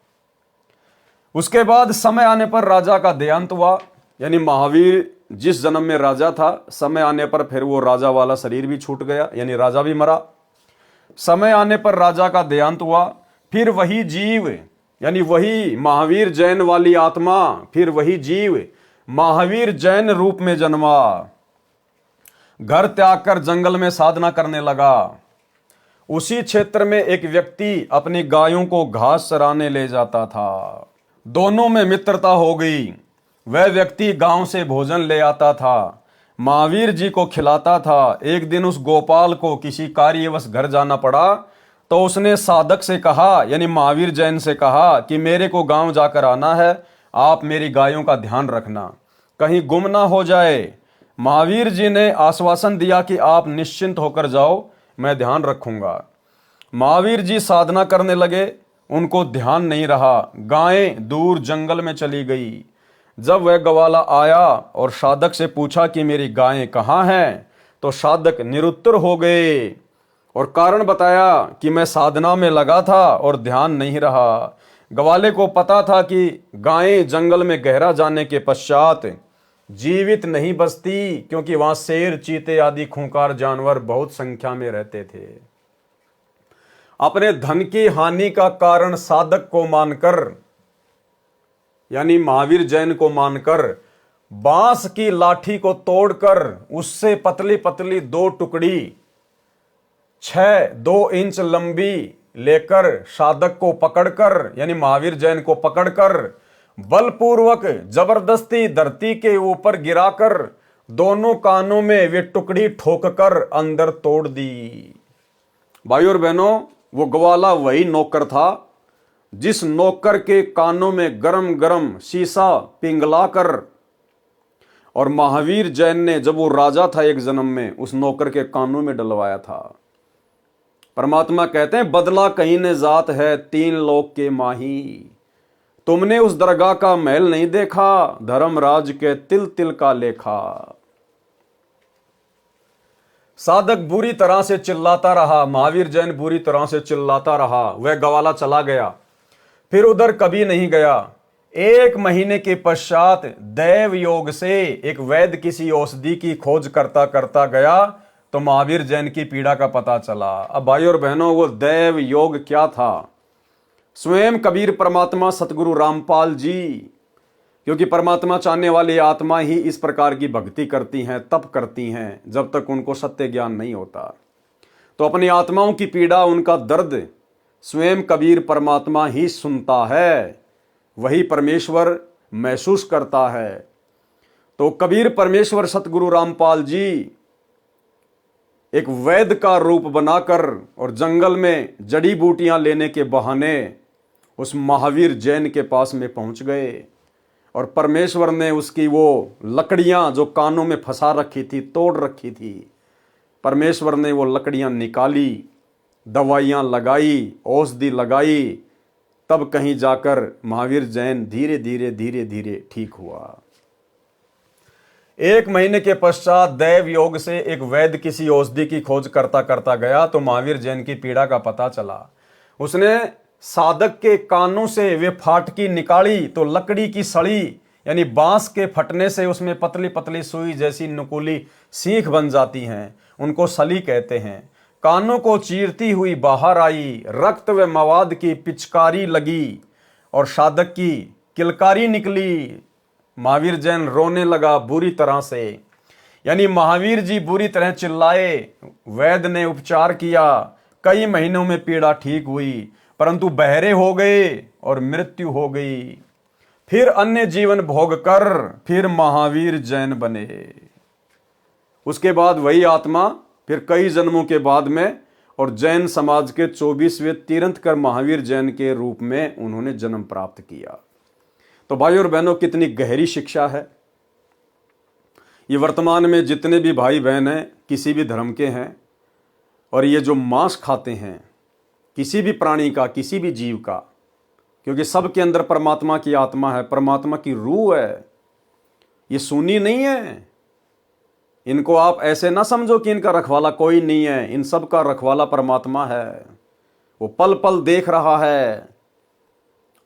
A: उसके बाद समय आने पर राजा का देहांत हुआ, यानी महावीर जिस जन्म में राजा था, समय आने पर फिर वो राजा वाला शरीर भी छूट गया, यानी राजा भी मरा। समय आने पर राजा का देहांत हुआ। फिर वही जीव, यानी वही महावीर जैन वाली आत्मा, फिर वही जीव महावीर जैन रूप में जन्मा। घर त्याग कर जंगल में साधना करने लगा। उसी क्षेत्र में एक व्यक्ति अपनी गायों को घास चराने ले जाता था। दोनों में मित्रता हो गई। वह व्यक्ति गांव से भोजन ले आता था, महावीर जी को खिलाता था। एक दिन उस गोपाल को किसी कार्यवश घर जाना पड़ा, तो उसने साधक से कहा, यानी महावीर जैन से कहा कि मेरे को गांव जाकर आना है, आप मेरी गायों का ध्यान रखना, कहीं गुम ना हो जाए। महावीर जी ने आश्वासन दिया कि आप निश्चिंत होकर जाओ, मैं ध्यान रखूंगा। महावीर जी साधना करने लगे, उनको ध्यान नहीं रहा। गायें दूर जंगल में चली गई। जब वह ग्वाला आया और साधक से पूछा कि मेरी गायें कहाँ हैं, तो साधक निरुत्तर हो गए और कारण बताया कि मैं साधना में लगा था और ध्यान नहीं रहा। ग्वाले को पता था कि गायें जंगल में गहरा जाने के पश्चात जीवित नहीं बचती, क्योंकि वहां शेर, चीते आदि खूंखार जानवर बहुत संख्या में रहते थे। अपने धन की हानि का कारण साधक को मानकर, यानी महावीर जैन को मानकर, बांस की लाठी को तोड़कर उससे पतली पतली दो टुकड़ी 2 इंच लंबी लेकर साधक को पकड़कर, यानी महावीर जैन को पकड़कर बलपूर्वक जबरदस्ती धरती के ऊपर गिराकर दोनों कानों में वे टुकड़ी ठोककर अंदर तोड़ दी। भाइयों और बहनों, वो ग्वाला वही नौकर था जिस नौकर के कानों में गरम गरम शीशा पिघलाकर, और महावीर जैन ने जब वो राजा था एक जन्म में, उस नौकर के कानों में डलवाया था। परमात्मा कहते हैं, बदला कहीं ने जात है 3 लोक के माही। तुमने उस दरगाह का महल नहीं देखा, धर्मराज के तिल तिल का लेखा। साधक बुरी तरह से चिल्लाता रहा, महावीर जैन बुरी तरह से चिल्लाता रहा। वह ग्वाला चला गया, फिर उधर कभी नहीं गया। 1 महीने के पश्चात दैव योग से एक वैद्य किसी औषधि की खोज करता करता गया, तो महावीर जैन की पीड़ा का पता चला। अब भाइयों और बहनों, वो दैव योग क्या था? स्वयं कबीर परमात्मा सतगुरु रामपाल जी, क्योंकि परमात्मा चाहने वाली आत्मा ही इस प्रकार की भक्ति करती हैं, तप करती हैं, जब तक उनको सत्य ज्ञान नहीं होता। तो अपनी आत्माओं की पीड़ा, उनका दर्द स्वयं कबीर परमात्मा ही सुनता है, वही परमेश्वर महसूस करता है। तो कबीर परमेश्वर सतगुरु रामपाल जी एक वैद्य का रूप बनाकर और जंगल में जड़ी बूटियां लेने के बहाने उस महावीर जैन के पास में पहुंच गए, और परमेश्वर ने उसकी वो लकड़ियां जो कानों में फंसा रखी थी, तोड़ रखी थी, परमेश्वर ने वो लकड़ियां निकाली, दवाइयां लगाई, औषधि लगाई, तब कहीं जाकर महावीर जैन धीरे धीरे धीरे धीरे ठीक हुआ। 1 महीने के पश्चात दैव योग से एक वैद्य किसी औषधि की खोज करता करता गया, तो महावीर जैन की पीड़ा का पता चला। उसने साधक के कानों से वे फाटकी निकाली, तो लकड़ी की सड़ी, यानी बांस के फटने से उसमें पतली पतली सुई जैसी नुकीली सीख बन जाती हैं, उनको सली कहते हैं। कानों को चीरती हुई बाहर आई, रक्त व मवाद की पिचकारी लगी और साधक की किलकारी निकली। महावीर जैन रोने लगा बुरी तरह से, यानी महावीर जी बुरी तरह चिल्लाए। वैद्य ने उपचार किया, कई महीनों में पीड़ा ठीक हुई, परंतु बहरे हो गए और मृत्यु हो गई। फिर अन्य जीवन भोग कर फिर महावीर जैन बने। उसके बाद वही आत्मा फिर कई जन्मों के बाद में और जैन समाज के 24वें तीर्थंकर महावीर जैन के रूप में उन्होंने जन्म प्राप्त किया। तो भाइयों और बहनों, कितनी गहरी शिक्षा है। ये वर्तमान में जितने भी भाई बहन हैं, किसी भी धर्म के हैं, और ये जो मांस खाते हैं किसी भी प्राणी का, किसी भी जीव का, क्योंकि सबके अंदर परमात्मा की आत्मा है, परमात्मा की रूह है, ये सूनी नहीं है। इनको आप ऐसे ना समझो कि इनका रखवाला कोई नहीं है, इन सब का रखवाला परमात्मा है, वो पल पल देख रहा है।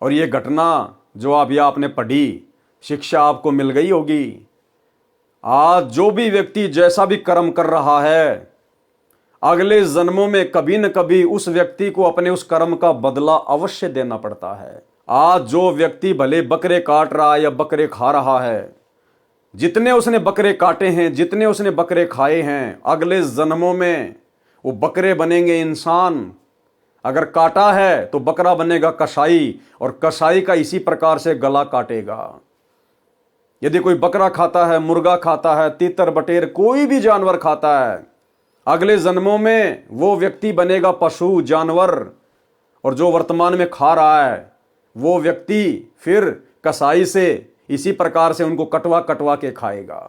A: और ये घटना जो अभी आपने पढ़ी, शिक्षा आपको मिल गई होगी। आज जो भी व्यक्ति जैसा भी कर्म कर रहा है, अगले जन्मों में कभी न कभी उस व्यक्ति को अपने उस कर्म का बदला अवश्य देना पड़ता है। आज जो व्यक्ति भले बकरे काट रहा है या बकरे खा रहा है, जितने उसने बकरे काटे हैं, जितने उसने बकरे खाए हैं, अगले जन्मों में वो बकरे बनेंगे इंसान। अगर काटा है तो बकरा बनेगा कसाई, और कसाई का इसी प्रकार से गला काटेगा। यदि कोई बकरा खाता है, मुर्गा खाता है, तीतर बटेर कोई भी जानवर खाता है, अगले जन्मों में वो व्यक्ति बनेगा पशु, जानवर। और जो वर्तमान में खा रहा है वो व्यक्ति फिर कसाई से इसी प्रकार से उनको कटवा कटवा के खाएगा।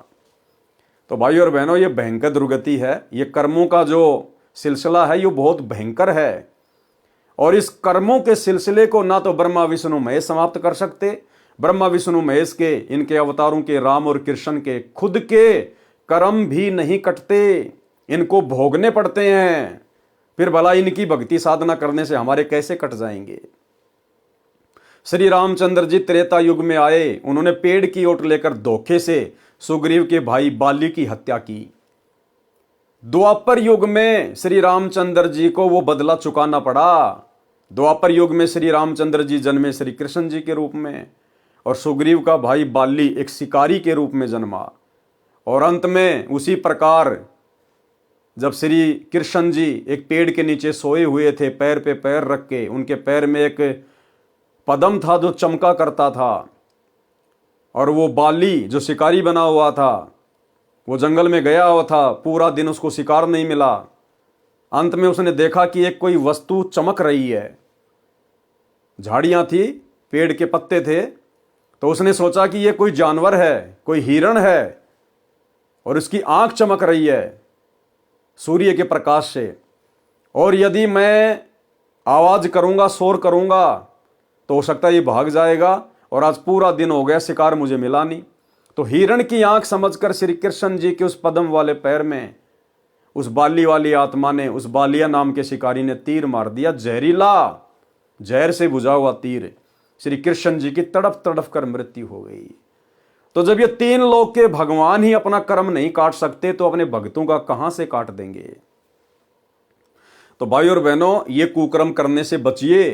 A: तो भाई और बहनों, ये भयंकर दुर्गति है। ये कर्मों का जो सिलसिला है ये बहुत भयंकर है। और इस कर्मों के सिलसिले को ना तो ब्रह्मा विष्णु महेश समाप्त कर सकते। ब्रह्मा विष्णु महेश के, इनके अवतारों के, राम और कृष्ण के खुद के कर्म भी नहीं कटते, इनको भोगने पड़ते हैं। फिर भला इनकी भक्ति साधना करने से हमारे कैसे कट जाएंगे। श्री रामचंद्र जी त्रेता युग में आए, उन्होंने पेड़ की ओट लेकर धोखे से सुग्रीव के भाई बाली की हत्या की। द्वापर युग में श्री रामचंद्र जी को वो बदला चुकाना पड़ा। द्वापर युग में श्री रामचंद्र जी जन्मे श्री कृष्ण जी के रूप में, और सुग्रीव का भाई बाली एक शिकारी के रूप में जन्मा। और अंत में उसी प्रकार जब श्री कृष्ण जी एक पेड़ के नीचे सोए हुए थे, पैर पे पैर रख के, उनके पैर में एक पदम था जो चमका करता था, और वो बाली जो शिकारी बना हुआ था वो जंगल में गया हुआ था, पूरा दिन उसको शिकार नहीं मिला। अंत में उसने देखा कि एक कोई वस्तु चमक रही है। झाड़ियां थी, पेड़ के पत्ते थे, तो उसने सोचा कि ये कोई जानवर है, कोई हिरण है, और इसकी आंख चमक रही है सूर्य के प्रकाश से, और यदि मैं आवाज करूंगा, शोर करूंगा, तो हो सकता है ये भाग जाएगा, और आज पूरा दिन हो गया, शिकार मुझे मिला नहीं। तो हिरण की आंख समझकर श्री कृष्ण जी के उस पदम वाले पैर में उस बाली वाली आत्मा ने, उस बालिया नाम के शिकारी ने तीर मार दिया, जहरीला, जहर से बुझा हुआ तीर। श्री कृष्ण जी की तड़प तड़प कर मृत्यु हो गई। तो जब ये तीन लोक के भगवान ही अपना कर्म नहीं काट सकते, तो अपने भक्तों का कहां से काट देंगे। तो भाई और बहनों, ये कुकर्म करने से बचिए।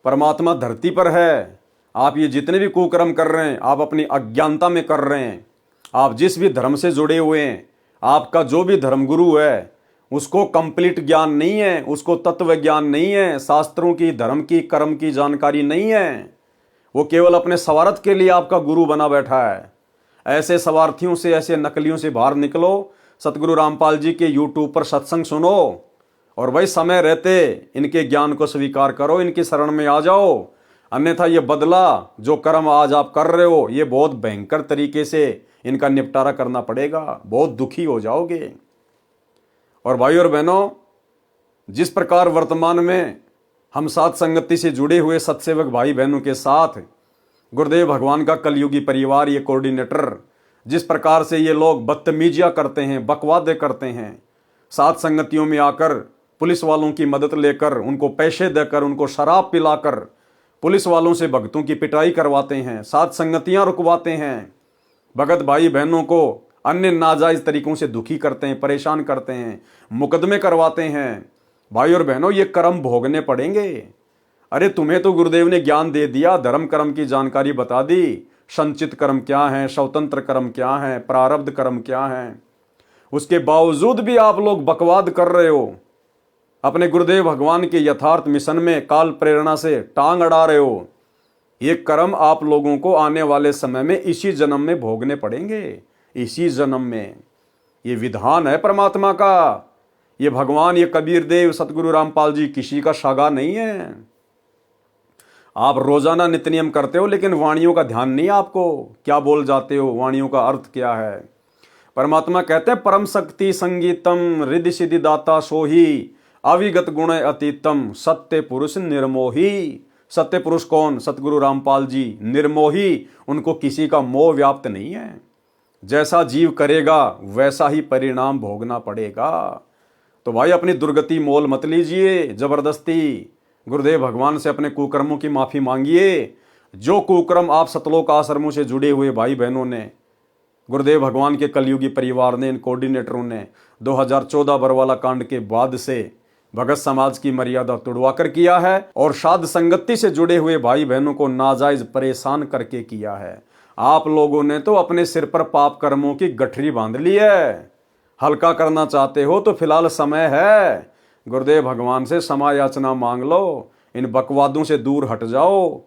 A: परमात्मा धरती पर है। आप ये जितने भी कुकर्म कर रहे हैं, आप अपनी अज्ञानता में कर रहे हैं। आप जिस भी धर्म से जुड़े हुए हैं, आपका जो भी धर्मगुरु है, उसको कंप्लीट ज्ञान नहीं है, उसको तत्व ज्ञान नहीं है, शास्त्रों की, धर्म की, कर्म की जानकारी नहीं है। वो केवल अपने स्वार्थ के लिए आपका गुरु बना बैठा है। ऐसे स्वार्थियों से, ऐसे नकलियों से बाहर निकलो। सतगुरु रामपाल जी के यूट्यूब पर सत्संग सुनो, और वही समय रहते इनके ज्ञान को स्वीकार करो, इनकी शरण में आ जाओ। अन्यथा ये बदला जो कर्म आज आप कर रहे हो, ये बहुत भयंकर तरीके से इनका निपटारा करना पड़ेगा, बहुत दुखी हो जाओगे। और भाई और बहनों, जिस प्रकार वर्तमान में हम साथ संगति से जुड़े हुए सत्सेवक भाई बहनों के साथ गुरुदेव भगवान का कलयुगी परिवार, ये कोऑर्डिनेटर, जिस प्रकार से ये लोग बदतमीजियां करते हैं, बकवादे करते हैं, साथ संगतियों में आकर पुलिस वालों की मदद लेकर, उनको पैसे देकर, उनको शराब पिलाकर पुलिस वालों से भक्तों की पिटाई करवाते हैं, साथ संगतियां रुकवाते हैं, भगत भाई बहनों को अन्य नाजायज तरीकों से दुखी करते हैं, परेशान करते हैं, मुकदमे करवाते हैं। भाई और बहनों, ये कर्म भोगने पड़ेंगे। अरे तुम्हें तो गुरुदेव ने ज्ञान दे दिया, धर्म कर्म की जानकारी बता दी, संचित कर्म क्या है, स्वतंत्र कर्म क्या है, प्रारब्ध कर्म क्या है। उसके बावजूद भी आप लोग बकवाद कर रहे हो, अपने गुरुदेव भगवान के यथार्थ मिशन में काल प्रेरणा से टांग अड़ा रहे हो। ये कर्म आप लोगों को आने वाले समय में इसी जन्म में भोगने पड़ेंगे, इसी जन्म में। ये विधान है परमात्मा का। ये भगवान, ये कबीर देव, सतगुरु रामपाल जी किसी का सागा नहीं है। आप रोजाना नित्य नियम करते हो, लेकिन वाणियों का ध्यान नहीं आपको, क्या बोल जाते हो, वाणियों का अर्थ क्या है। परमात्मा कहते हैं परम शक्ति संगीतम रिद्धि सिद्धि दाता सोही अविगत गुण अतीतम सत्य पुरुष निर्मोही। सत्य पुरुष कौन? सतगुरु रामपाल जी। निर्मोही, उनको किसी का मोह व्याप्त नहीं है। जैसा जीव करेगा वैसा ही परिणाम भोगना पड़ेगा। तो भाई अपनी दुर्गति मोल मत लीजिए जबरदस्ती। गुरुदेव भगवान से अपने कुकर्मों की माफी मांगिए। जो कुकर्म आप सतलोक आश्रमों से जुड़े हुए भाई बहनों ने, गुरुदेव भगवान के कलयुगी परिवार ने, इन कोऑर्डिनेटरों ने 2014 बरवाला कांड के बाद से भगत समाज की मर्यादा तोड़वाकर किया है और साध संगति से जुड़े हुए भाई बहनों को नाजायज परेशान करके किया है। आप लोगों ने तो अपने सिर पर पाप कर्मों की गठरी बांध ली है। हल्का करना चाहते हो तो फिलहाल समय है। गुरुदेव भगवान से क्षमा याचना मांग लो। इन बकवादों से दूर हट जाओ,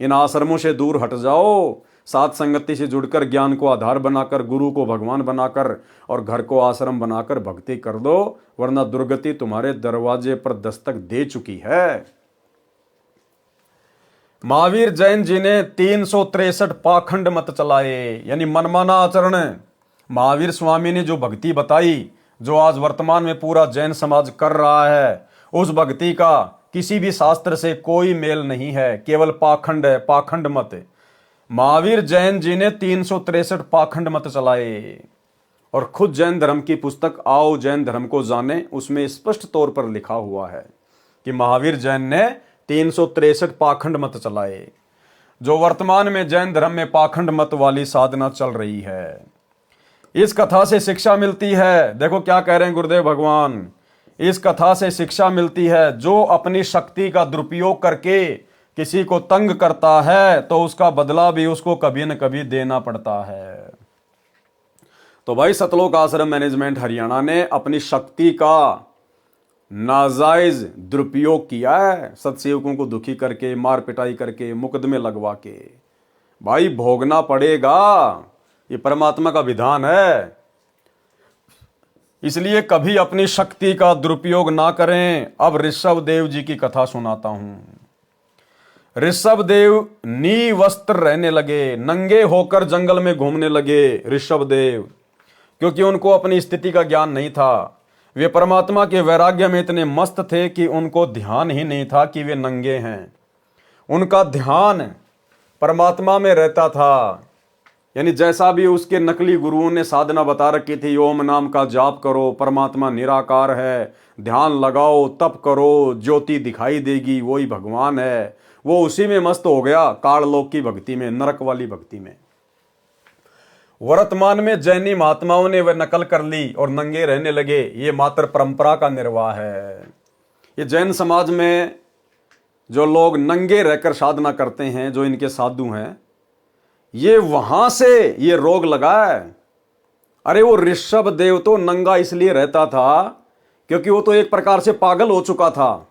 A: इन आश्रमों से दूर हट जाओ। साथ संगति से जुड़कर ज्ञान को आधार बनाकर, गुरु को भगवान बनाकर और घर को आश्रम बनाकर भक्ति कर दो, वरना दुर्गति तुम्हारे दरवाजे पर दस्तक दे चुकी है। महावीर जैन जी ने 363 पाखंड मत चलाए, यानी मनमाना आचरण। महावीर स्वामी ने जो भक्ति बताई, जो आज वर्तमान में पूरा जैन समाज कर रहा है, उस भक्ति का किसी भी शास्त्र से कोई मेल नहीं है, केवल पाखंड है, पाखंड मत। महावीर जैन जी ने 363 पाखंड मत चलाए और खुद जैन धर्म की पुस्तक आओ जैन धर्म को जाने, उसमें स्पष्ट तौर पर लिखा हुआ है कि महावीर जैन ने 363 पाखंड मत चलाए। जो वर्तमान में जैन धर्म में पाखंड मत वाली साधना चल रही है, इस कथा से शिक्षा मिलती है। देखो क्या कह रहे हैं गुरुदेव भगवान, इस कथा से शिक्षा मिलती है, जो अपनी शक्ति का दुरुपयोग करके किसी को तंग करता है तो उसका बदला भी उसको कभी न कभी देना पड़ता है। तो भाई सतलोक आश्रम मैनेजमेंट हरियाणा ने अपनी शक्ति का नाजायज दुरुपयोग किया है, सत्सेवकों को दुखी करके, मार पिटाई करके, मुकदमे लगवा के। भाई भोगना पड़ेगा, ये परमात्मा का विधान है। इसलिए कभी अपनी शक्ति का दुरुपयोग ना करें। अब ऋषभ देव जी की कथा सुनाता हूं। ऋषभ देव निवस्त्र रहने लगे, नंगे होकर जंगल में घूमने लगे ऋषभ देव, क्योंकि उनको अपनी स्थिति का ज्ञान नहीं था। वे परमात्मा के वैराग्य में इतने मस्त थे कि उनको ध्यान ही नहीं था कि वे नंगे हैं। उनका ध्यान परमात्मा में रहता था। यानी जैसा भी उसके नकली गुरुओं ने साधना बता रखी थी, ओम नाम का जाप करो, परमात्मा निराकार है, ध्यान लगाओ, तप करो, ज्योति दिखाई देगी, वही भगवान है, वो उसी में मस्त हो गया, काललोक की भक्ति में, नरक वाली भक्ति में। वर्तमान में जैनी महात्माओं ने वह नकल कर ली और नंगे रहने लगे। ये मात्र परंपरा का निर्वाह है। ये जैन समाज में जो लोग नंगे रहकर साधना करते हैं, जो इनके साधु हैं, ये वहां से ये रोग लगा है। अरे वो ऋषभ देव तो नंगा इसलिए रहता था क्योंकि वो तो एक प्रकार से पागल हो चुका था।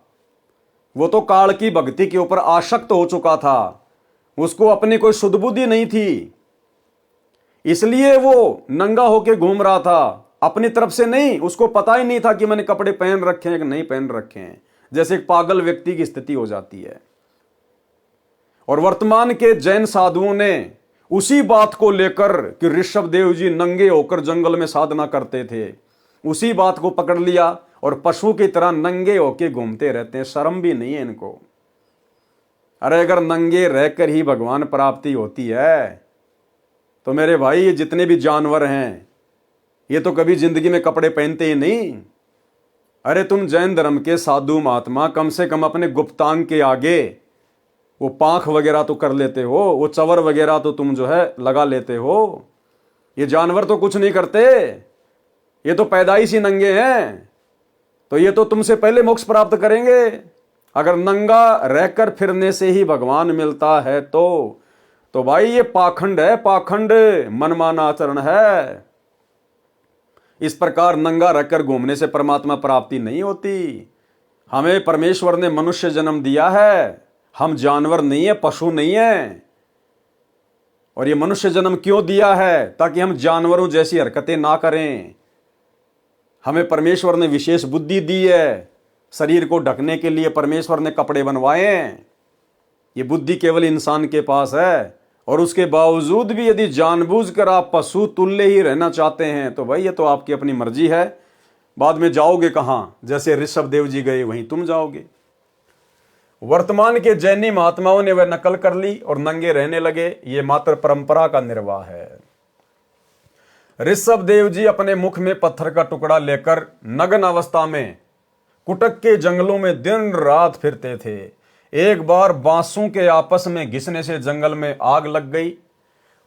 A: वो तो काल की भक्ति के ऊपर आसक्त हो चुका था। उसको अपनी कोई शुद्ध बुद्धि नहीं थी, इसलिए वो नंगा होके घूम रहा था। अपनी तरफ से नहीं, उसको पता ही नहीं था कि मैंने कपड़े पहन रखे हैं कि नहीं पहन रखे हैं। जैसे एक पागल व्यक्ति की स्थिति हो जाती है। और वर्तमान के जैन साधुओं ने उसी बात को लेकर कि ऋषभ देव जी नंगे होकर जंगल में साधना करते थे, उसी बात को पकड़ लिया और पशु की तरह नंगे होके घूमते रहते हैं। शर्म भी नहीं है इनको। अरे अगर नंगे रहकर ही भगवान प्राप्ति होती है तो मेरे भाई ये जितने भी जानवर हैं, ये तो कभी जिंदगी में कपड़े पहनते ही नहीं। अरे तुम जैन धर्म के साधु महात्मा कम से कम अपने गुप्तांग के आगे वो पांख वगैरह तो कर लेते हो, वो चवर वगैरह तो तुम जो है लगा लेते हो। ये जानवर तो कुछ नहीं करते, ये तो पैदाइश ही नंगे हैं। तो ये तो तुमसे पहले मोक्ष प्राप्त करेंगे। अगर नंगा रहकर फिरने से ही भगवान मिलता है तो भाई ये पाखंड है, पाखंड, मनमाना आचरण है। इस प्रकार नंगा रहकर घूमने से परमात्मा प्राप्ति नहीं होती। हमें परमेश्वर ने मनुष्य जन्म दिया है, हम जानवर नहीं है, पशु नहीं है। और ये मनुष्य जन्म क्यों दिया है? ताकि हम जानवरों जैसी हरकतें ना करें। हमें परमेश्वर ने विशेष बुद्धि दी है। शरीर को ढकने के लिए परमेश्वर ने कपड़े बनवाए हैं। ये बुद्धि केवल इंसान के पास है और उसके बावजूद भी यदि जानबूझकर आप पशु तुल्य ही रहना चाहते हैं तो भाई ये तो आपकी अपनी मर्जी है। बाद में जाओगे कहां? जैसे ऋषभ देव जी गए वहीं तुम जाओगे। वर्तमान के जैनी महात्माओं ने वह नकल कर ली और नंगे रहने लगे। ये मात्र परंपरा का निर्वाह है। ऋषभ देव जी अपने मुख में पत्थर का टुकड़ा लेकर नग्न अवस्था में कुटक के जंगलों में दिन रात फिरते थे। एक बार बांसों के आपस में घिसने से जंगल में आग लग गई।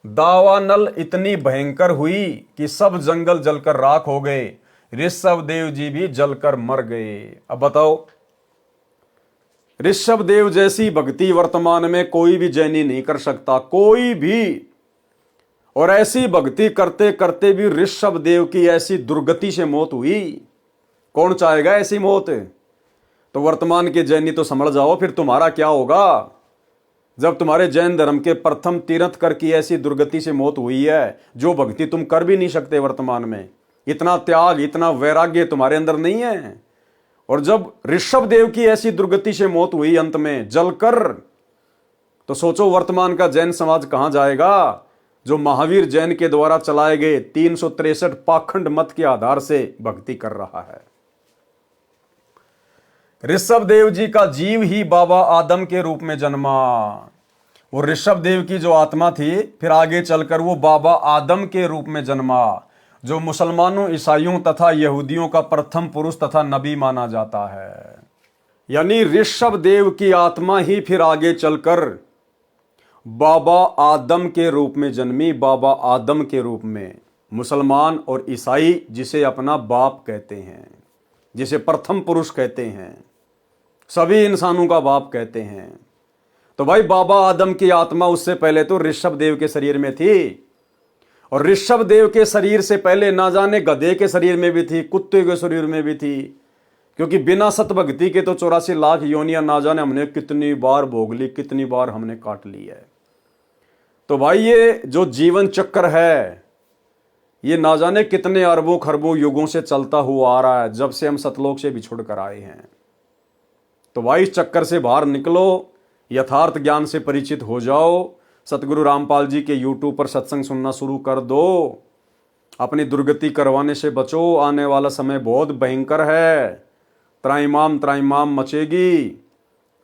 A: दावानल इतनी भयंकर हुई कि सब जंगल जलकर राख हो गए। ऋषभ देव जी भी जलकर मर गए। अब बताओ, ऋषभ देव जैसी भक्ति वर्तमान में कोई भी जैनी नहीं कर सकता, कोई भी। और ऐसी भक्ति करते करते भी ऋषभ देव की ऐसी दुर्गति से मौत हुई। कौन चाहेगा ऐसी मौत? तो वर्तमान के जैनी तो समझ जाओ फिर तुम्हारा क्या होगा जब तुम्हारे जैन धर्म के प्रथम तीर्थंकर की ऐसी दुर्गति से मौत हुई है, जो भक्ति तुम कर भी नहीं सकते वर्तमान में। इतना त्याग, इतना वैराग्य तुम्हारे अंदर नहीं है। और जब ऋषभ देव की ऐसी दुर्गति से मौत हुई अंत में जलकर, तो सोचो वर्तमान का जैन समाज कहां जाएगा, जो महावीर जैन के द्वारा चलाए गए 363 पाखंड मत के आधार से भक्ति कर रहा है। ऋषभ देव जी का जीव ही बाबा आदम के रूप में जन्मा। वो ऋषभ देव की जो आत्मा थी फिर आगे चलकर वो बाबा आदम के रूप में जन्मा, जो मुसलमानों, ईसाइयों तथा यहूदियों का प्रथम पुरुष तथा नबी माना जाता है। यानी ऋषभ देव की आत्मा ही फिर आगे चलकर बाबा आदम के रूप में जन्मी। बाबा आदम के रूप में मुसलमान और ईसाई जिसे अपना बाप कहते हैं, जिसे प्रथम पुरुष कहते हैं, सभी इंसानों का बाप कहते हैं। तो भाई बाबा आदम की आत्मा उससे पहले तो ऋषभ देव के शरीर में थी, और ऋषभ देव के शरीर से पहले ना जाने गधे के शरीर में भी थी, कुत्ते के शरीर में भी थी। क्योंकि बिना सतभक्ति के तो 84 लाख योनियां ना जाने हमने कितनी बार भोग ली, कितनी बार हमने काट ली है। तो भाई ये जो जीवन चक्र है ये ना जाने कितने अरबों खरबों युगों से चलता हुआ आ रहा है, जब से हम सतलोक से बिछुड़ कर आए हैं। तो भाई इस चक्कर से बाहर निकलो, यथार्थ ज्ञान से परिचित हो जाओ। सतगुरु रामपाल जी के यूट्यूब पर सत्संग सुनना शुरू कर दो। अपनी दुर्गति करवाने से बचो, आने वाला समय बहुत भयंकर है। त्राइमाम मचेगी।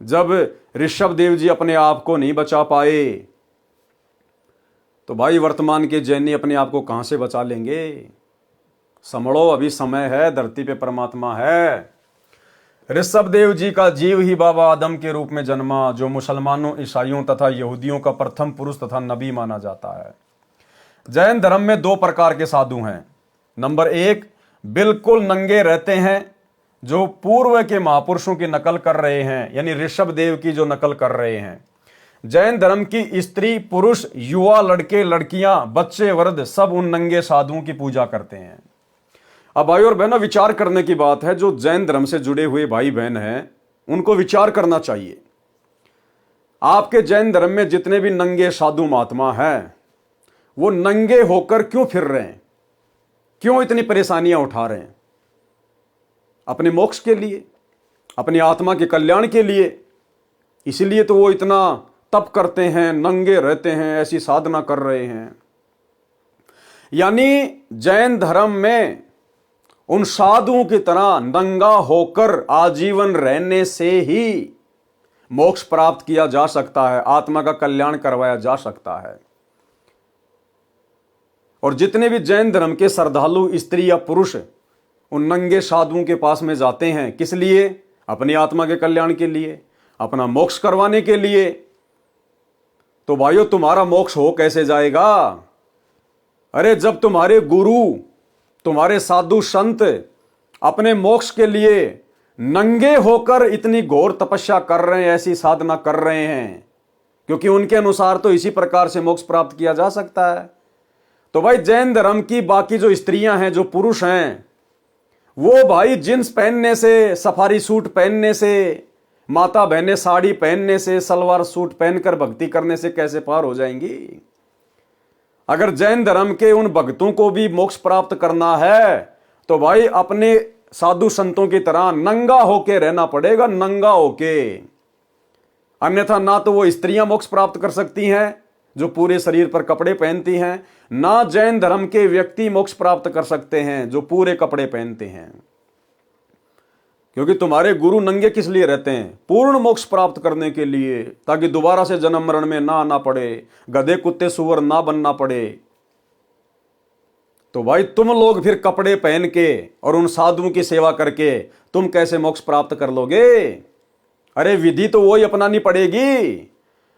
A: जब ऋषभ देव जी अपने आप को नहीं बचा पाए तो भाई वर्तमान के जैनी अपने आप को कहां से बचा लेंगे? समझो, अभी समय है, धरती पे परमात्मा है। ऋषभ देव जी का जीव ही बाबा आदम के रूप में जन्मा, जो मुसलमानों, ईसाइयों तथा यहूदियों का प्रथम पुरुष तथा नबी माना जाता है। जैन धर्म में 2 प्रकार के साधु हैं। नंबर 1 बिल्कुल नंगे रहते हैं, जो पूर्व के महापुरुषों की नकल कर रहे हैं, यानी ऋषभ देव की जो नकल कर रहे हैं। जैन धर्म की स्त्री, पुरुष, युवा, लड़के, लड़कियां, बच्चे, वृद्ध सब उन नंगे साधुओं की पूजा करते हैं। अब भाई और बहनों, विचार करने की बात है। जो जैन धर्म से जुड़े हुए भाई बहन हैं उनको विचार करना चाहिए। आपके जैन धर्म में जितने भी नंगे साधु महात्मा हैं वो नंगे होकर क्यों फिर रहे हैं? क्यों इतनी परेशानियां उठा रहे हैं? अपने मोक्ष के लिए, अपनी आत्मा के कल्याण के लिए। इसीलिए तो वो इतना तप करते हैं, नंगे रहते हैं, ऐसी साधना कर रहे हैं। यानी जैन धर्म में उन साधुओं की तरह नंगा होकर आजीवन रहने से ही मोक्ष प्राप्त किया जा सकता है, आत्मा का कल्याण करवाया जा सकता है। और जितने भी जैन धर्म के श्रद्धालु स्त्री या पुरुष उन नंगे साधुओं के पास में जाते हैं, किस लिए? अपनी आत्मा के कल्याण के लिए, अपना मोक्ष करवाने के लिए। तो भाइयों, तुम्हारा मोक्ष हो कैसे जाएगा? अरे जब तुम्हारे गुरु, तुम्हारे साधु संत अपने मोक्ष के लिए नंगे होकर इतनी घोर तपस्या कर रहे हैं, ऐसी साधना कर रहे हैं, क्योंकि उनके अनुसार तो इसी प्रकार से मोक्ष प्राप्त किया जा सकता है। तो भाई जैन धर्म की बाकी जो स्त्रियां हैं, जो पुरुष हैं, वो भाई जींस पहनने से, सफारी सूट पहनने से, माता बहनें साड़ी पहनने से, सलवार सूट पहनकर भक्ति करने से कैसे पार हो जाएंगी? अगर जैन धर्म के उन भक्तों को भी मोक्ष प्राप्त करना है तो भाई अपने साधु संतों की तरह नंगा होके रहना पड़ेगा, नंगा होके। अन्यथा ना तो वो स्त्रियां मोक्ष प्राप्त कर सकती हैं जो पूरे शरीर पर कपड़े पहनती हैं, ना जैन धर्म के व्यक्ति मोक्ष प्राप्त कर सकते हैं जो पूरे कपड़े पहनते हैं। क्योंकि तुम्हारे गुरु नंगे किस लिए रहते हैं? पूर्ण मोक्ष प्राप्त करने के लिए, ताकि दोबारा से जन्म मरण में ना आना पड़े, गधे कुत्ते सुअर ना बनना पड़े। तो भाई तुम लोग फिर कपड़े पहन के और उन साधुओं की सेवा करके तुम कैसे मोक्ष प्राप्त कर लोगे? अरे विधि तो वही अपनानी पड़ेगी।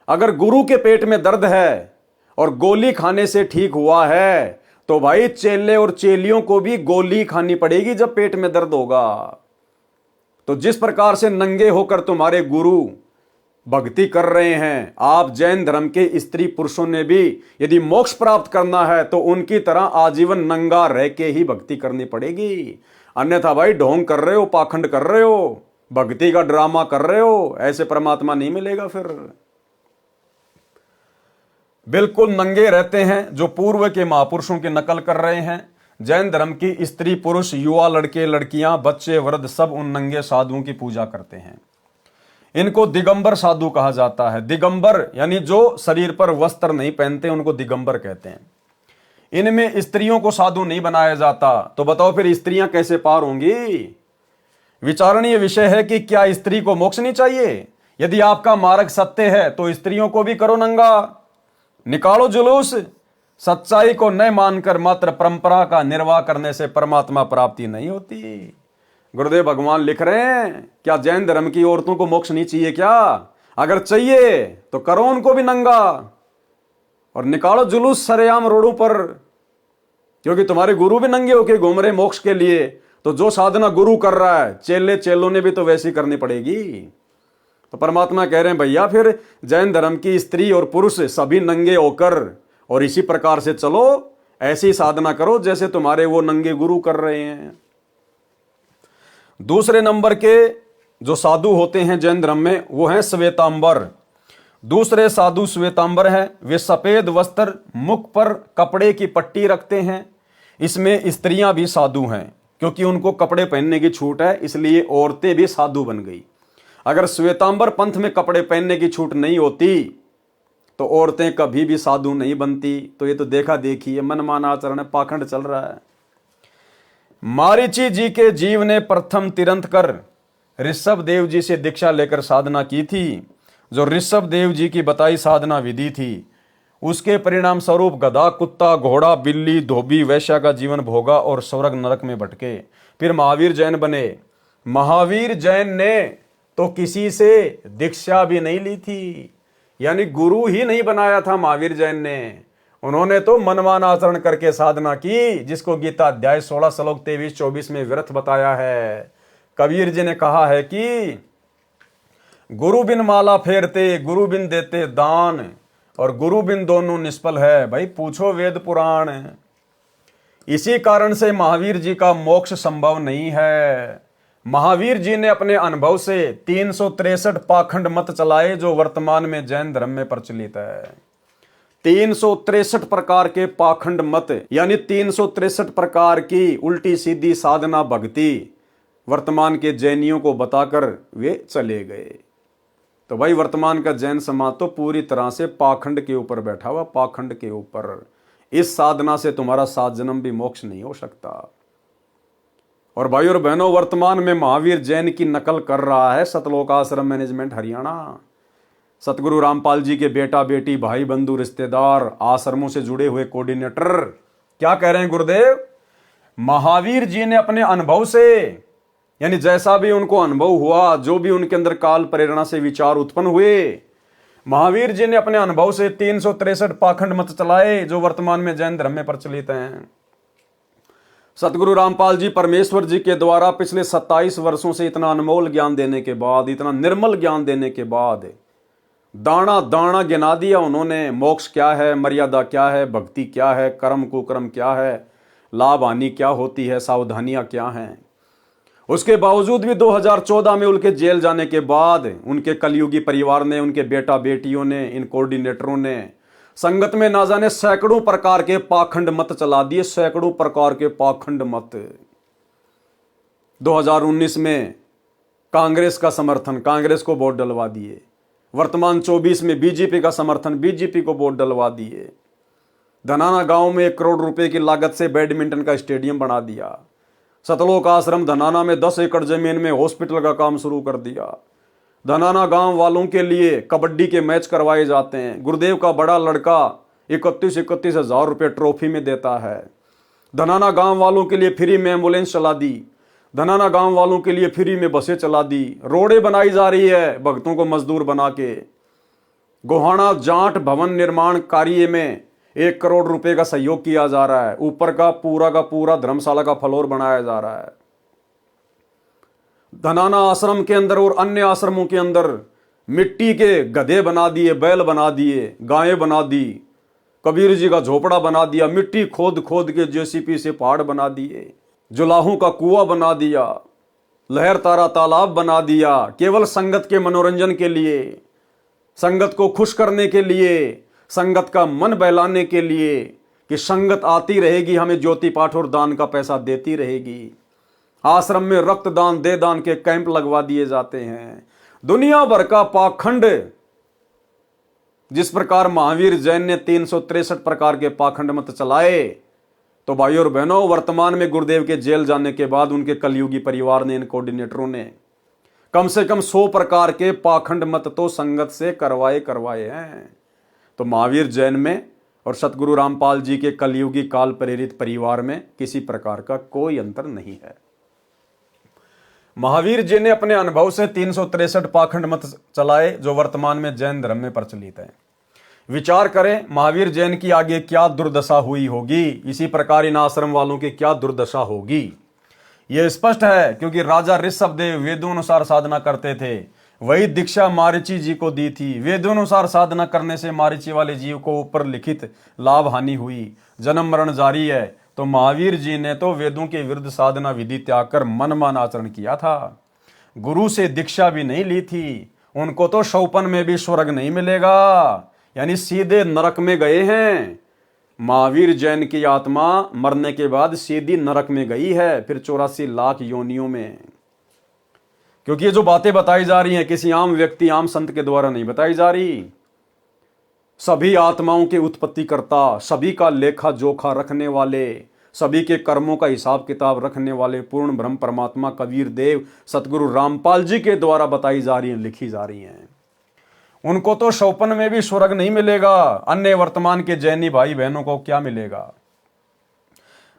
A: अगर गुरु के पेट में दर्द है और गोली खाने से ठीक हुआ है, तो भाई चेले और चेलियों को भी गोली खानी पड़ेगी जब पेट में दर्द होगा। तो जिस प्रकार से नंगे होकर तुम्हारे गुरु भक्ति कर रहे हैं, आप जैन धर्म के स्त्री पुरुषों ने भी यदि मोक्ष प्राप्त करना है तो उनकी तरह आजीवन नंगा रह के ही भक्ति करनी पड़ेगी। अन्यथा भाई ढोंग कर रहे हो, पाखंड कर रहे हो, भक्ति का ड्रामा कर रहे हो, ऐसे परमात्मा नहीं मिलेगा। फिर बिल्कुल नंगे रहते हैं जो पूर्व के महापुरुषों की नकल कर रहे हैं। जैन धर्म की स्त्री पुरुष, युवा, लड़के लड़कियां, बच्चे, वृद्ध सब उन नंगे साधुओं की पूजा करते हैं। इनको दिगंबर साधु कहा जाता है। दिगंबर यानी जो शरीर पर वस्त्र नहीं पहनते उनको दिगंबर कहते हैं। इनमें स्त्रियों को साधु नहीं बनाया जाता। तो बताओ फिर स्त्रियां कैसे पार होंगी? विचारणीय विषय है कि क्या स्त्री को मोक्ष नहीं चाहिए? यदि आपका मार्ग सत्य है तो स्त्रियों को भी करो नंगा, निकालो जुलूस। सच्चाई को न मानकर मात्र परंपरा का निर्वाह करने से परमात्मा प्राप्ति नहीं होती। गुरुदेव भगवान लिख रहे हैं, क्या जैन धर्म की औरतों को मोक्ष नहीं चाहिए क्या? अगर चाहिए तो करो उनको भी नंगा और निकालो जुलूस सरेआम रोडों पर। क्योंकि तुम्हारे गुरु भी नंगे होके घूम रहे मोक्ष के लिए, तो जो साधना गुरु कर रहा है चेले चेलों ने भी तो वैसी करनी पड़ेगी। तो परमात्मा कह रहे हैं भैया फिर जैन धर्म की स्त्री और पुरुष सभी नंगे होकर और इसी प्रकार से चलो, ऐसी साधना करो जैसे तुम्हारे वो नंगे गुरु कर रहे हैं। दूसरे नंबर के जो साधु होते हैं जैन धर्म में वो हैं श्वेतांबर। दूसरे साधु श्वेतांबर हैं। वे सफेद वस्त्र, मुख पर कपड़े की पट्टी रखते हैं। इसमें स्त्रियां भी साधु हैं क्योंकि उनको कपड़े पहनने की छूट है, इसलिए औरतें भी साधु बन गई। अगर श्वेतांबर पंथ में कपड़े पहनने की छूट नहीं होती तो औरतें कभी भी साधु नहीं बनती। तो ये तो देखा देखी है, मनमाना आचरण है, पाखंड चल रहा है। मारीची जी के जीव ने प्रथम तिरंत कर ऋषभ देव जी से दीक्षा लेकर साधना की थी। जो ऋषभ देव जी की बताई साधना विधि थी, उसके परिणाम स्वरूप गधा, कुत्ता, घोड़ा, बिल्ली, धोबी, वैश्या का जीवन भोगा और स्वर्ग नरक में भटके। फिर महावीर जैन बने। महावीर जैन ने तो किसी से दीक्षा भी नहीं ली थी, यानी गुरु ही नहीं बनाया था महावीर जैन ने। उन्होंने तो मनमाना आचरण करके साधना की, जिसको गीता अध्याय 16 श्लोक 23-24 में व्यर्थ बताया है। कबीर जी ने कहा है कि गुरु बिन माला फेरते, गुरु बिन देते दान, और गुरु बिन दोनों निष्फल है। भाई पूछो वेद पुराण। इसी कारण से महावीर जी का मोक्ष संभव नहीं है। महावीर जी ने अपने अनुभव से 363 पाखंड मत चलाए जो वर्तमान में जैन धर्म में प्रचलित है। 363 प्रकार के पाखंड मत, यानी 363 प्रकार की उल्टी सीधी साधना भक्ति वर्तमान के जैनियों को बताकर वे चले गए। तो भाई वर्तमान का जैन समाज तो पूरी तरह से पाखंड के ऊपर बैठा हुआ, पाखंड के ऊपर। इस साधना से तुम्हारा 7 जन्म भी मोक्ष नहीं हो सकता। और भाई और बहनों, वर्तमान में महावीर जैन की नकल कर रहा है सतलोक आश्रम मैनेजमेंट हरियाणा। सतगुरु रामपाल जी के बेटा बेटी, भाई बंधु, रिश्तेदार, आश्रमों से जुड़े हुए कोऑर्डिनेटर क्या कह रहे हैं गुरुदेव? महावीर जी ने अपने अनुभव से, यानी जैसा भी उनको अनुभव हुआ, जो भी उनके अंदर काल प्रेरणा से विचार उत्पन्न हुए, महावीर जी ने अपने अनुभव से 363 पाखंड मत चलाए जो वर्तमान में जैन धर्म में प्रचलित हैं। सतगुरु रामपाल जी परमेश्वर जी के द्वारा पिछले 27 वर्षों से इतना अनमोल ज्ञान देने के बाद, इतना निर्मल ज्ञान देने के बाद दाना दाना गिना दिया उन्होंने। मोक्ष क्या है, मर्यादा क्या है, भक्ति क्या है, कर्म कुकर्म क्या है, लाभ हानि क्या होती है, सावधानियां क्या हैं। उसके बावजूद भी 2014 में उनके जेल जाने के बाद उनके कलयुगी परिवार ने, उनके बेटा बेटियों ने, इन कोऑर्डिनेटरों ने संगत में ना जाने सैकड़ों प्रकार के पाखंड मत चला दिए, सैकड़ों प्रकार के पाखंड मत। 2019 में कांग्रेस का समर्थन, कांग्रेस को वोट डलवा दिए। वर्तमान 24 में बीजेपी का समर्थन, बीजेपी को वोट डलवा दिए। धनाना गांव में 1 करोड़ रुपए की लागत से बैडमिंटन का स्टेडियम बना दिया। सतलोक आश्रम धनाना में 10 एकड़ जमीन में हॉस्पिटल का काम शुरू कर दिया। धनाना गांव वालों के लिए कबड्डी के मैच करवाए जाते हैं। गुरुदेव का बड़ा लड़का 31 हजार रुपये ट्रॉफी में देता है। धनाना गांव वालों के लिए फ्री में एम्बुलेंस चला दी। धनाना गांव वालों के लिए फ्री में बसें चला दी। रोडें बनाई जा रही है भक्तों को मजदूर बना के। गोहाना जाट भवन निर्माण कार्य में 1 करोड़ रुपए का सहयोग किया जा रहा है। ऊपर का पूरा धर्मशाला का फ्लोर बनाया जा रहा है। धनाना आश्रम के अंदर और अन्य आश्रमों के अंदर मिट्टी के गधे बना दिए, बैल बना दिए, गायें बना दी, कबीर जी का झोपड़ा बना दिया, मिट्टी खोद खोद के जेसीपी से पहाड़ बना दिए, जुलाहों का कुआं बना दिया, लहर तारा तालाब बना दिया, केवल संगत के मनोरंजन के लिए, संगत को खुश करने के लिए, संगत का मन बहलाने के लिए कि संगत आती रहेगी, हमें ज्योति पाठ और दान का पैसा देती रहेगी। आश्रम में रक्तदान दे दान के कैंप लगवा दिए जाते हैं। दुनिया भर का पाखंड, जिस प्रकार महावीर जैन ने 363 प्रकार के पाखंड मत चलाए, तो भाइयों और बहनों, वर्तमान में गुरुदेव के जेल जाने के बाद उनके कलयुगी परिवार ने, इन कोऑर्डिनेटरों ने कम से कम 100 प्रकार के पाखंड मत तो संगत से करवाए हैं। तो महावीर जैन में और सतगुरु रामपाल जी के कलयुगी काल प्रेरित परिवार में किसी प्रकार का कोई अंतर नहीं है। महावीर जी ने अपने अनुभव से 363 पाखंड मत चलाए जो वर्तमान में जैन धर्म में प्रचलित है। विचार करें महावीर जैन की आगे क्या दुर्दशा हुई होगी, इसी प्रकार इन आश्रम वालों की क्या दुर्दशा होगी। यह स्पष्ट है क्योंकि राजा ऋषभदेव वेदों अनुसार साधना करते थे। वही दीक्षा मारीची जी को दी थी। वेदों अनुसार साधना करने से मारीची वाले जीव को ऊपर लिखित लाभ हानि हुई, जन्म मरण जारी है। तो महावीर जी ने तो वेदों के विरुद्ध साधना विधि त्याग कर मनमान आचरण किया था। गुरु से दीक्षा भी नहीं ली थी। उनको तो शौपन में भी स्वर्ग नहीं मिलेगा, यानी सीधे नरक में गए हैं। महावीर जैन की आत्मा मरने के बाद सीधी नरक में गई है, फिर 84 लाख योनियों में। क्योंकि ये जो बातें बताई जा रही हैं किसी आम व्यक्ति, आम संत के द्वारा नहीं बताई जा रही। सभी आत्माओं के उत्पत्ति करता, सभी का लेखा जोखा रखने वाले, सभी के कर्मों का हिसाब किताब रखने वाले पूर्ण ब्रह्म परमात्मा कबीर देव सतगुरु रामपाल जी के द्वारा बताई जा रही हैं, लिखी जा रही हैं। उनको तो शौपन में भी स्वर्ग नहीं मिलेगा। अन्य वर्तमान के जैनी भाई बहनों को क्या मिलेगा?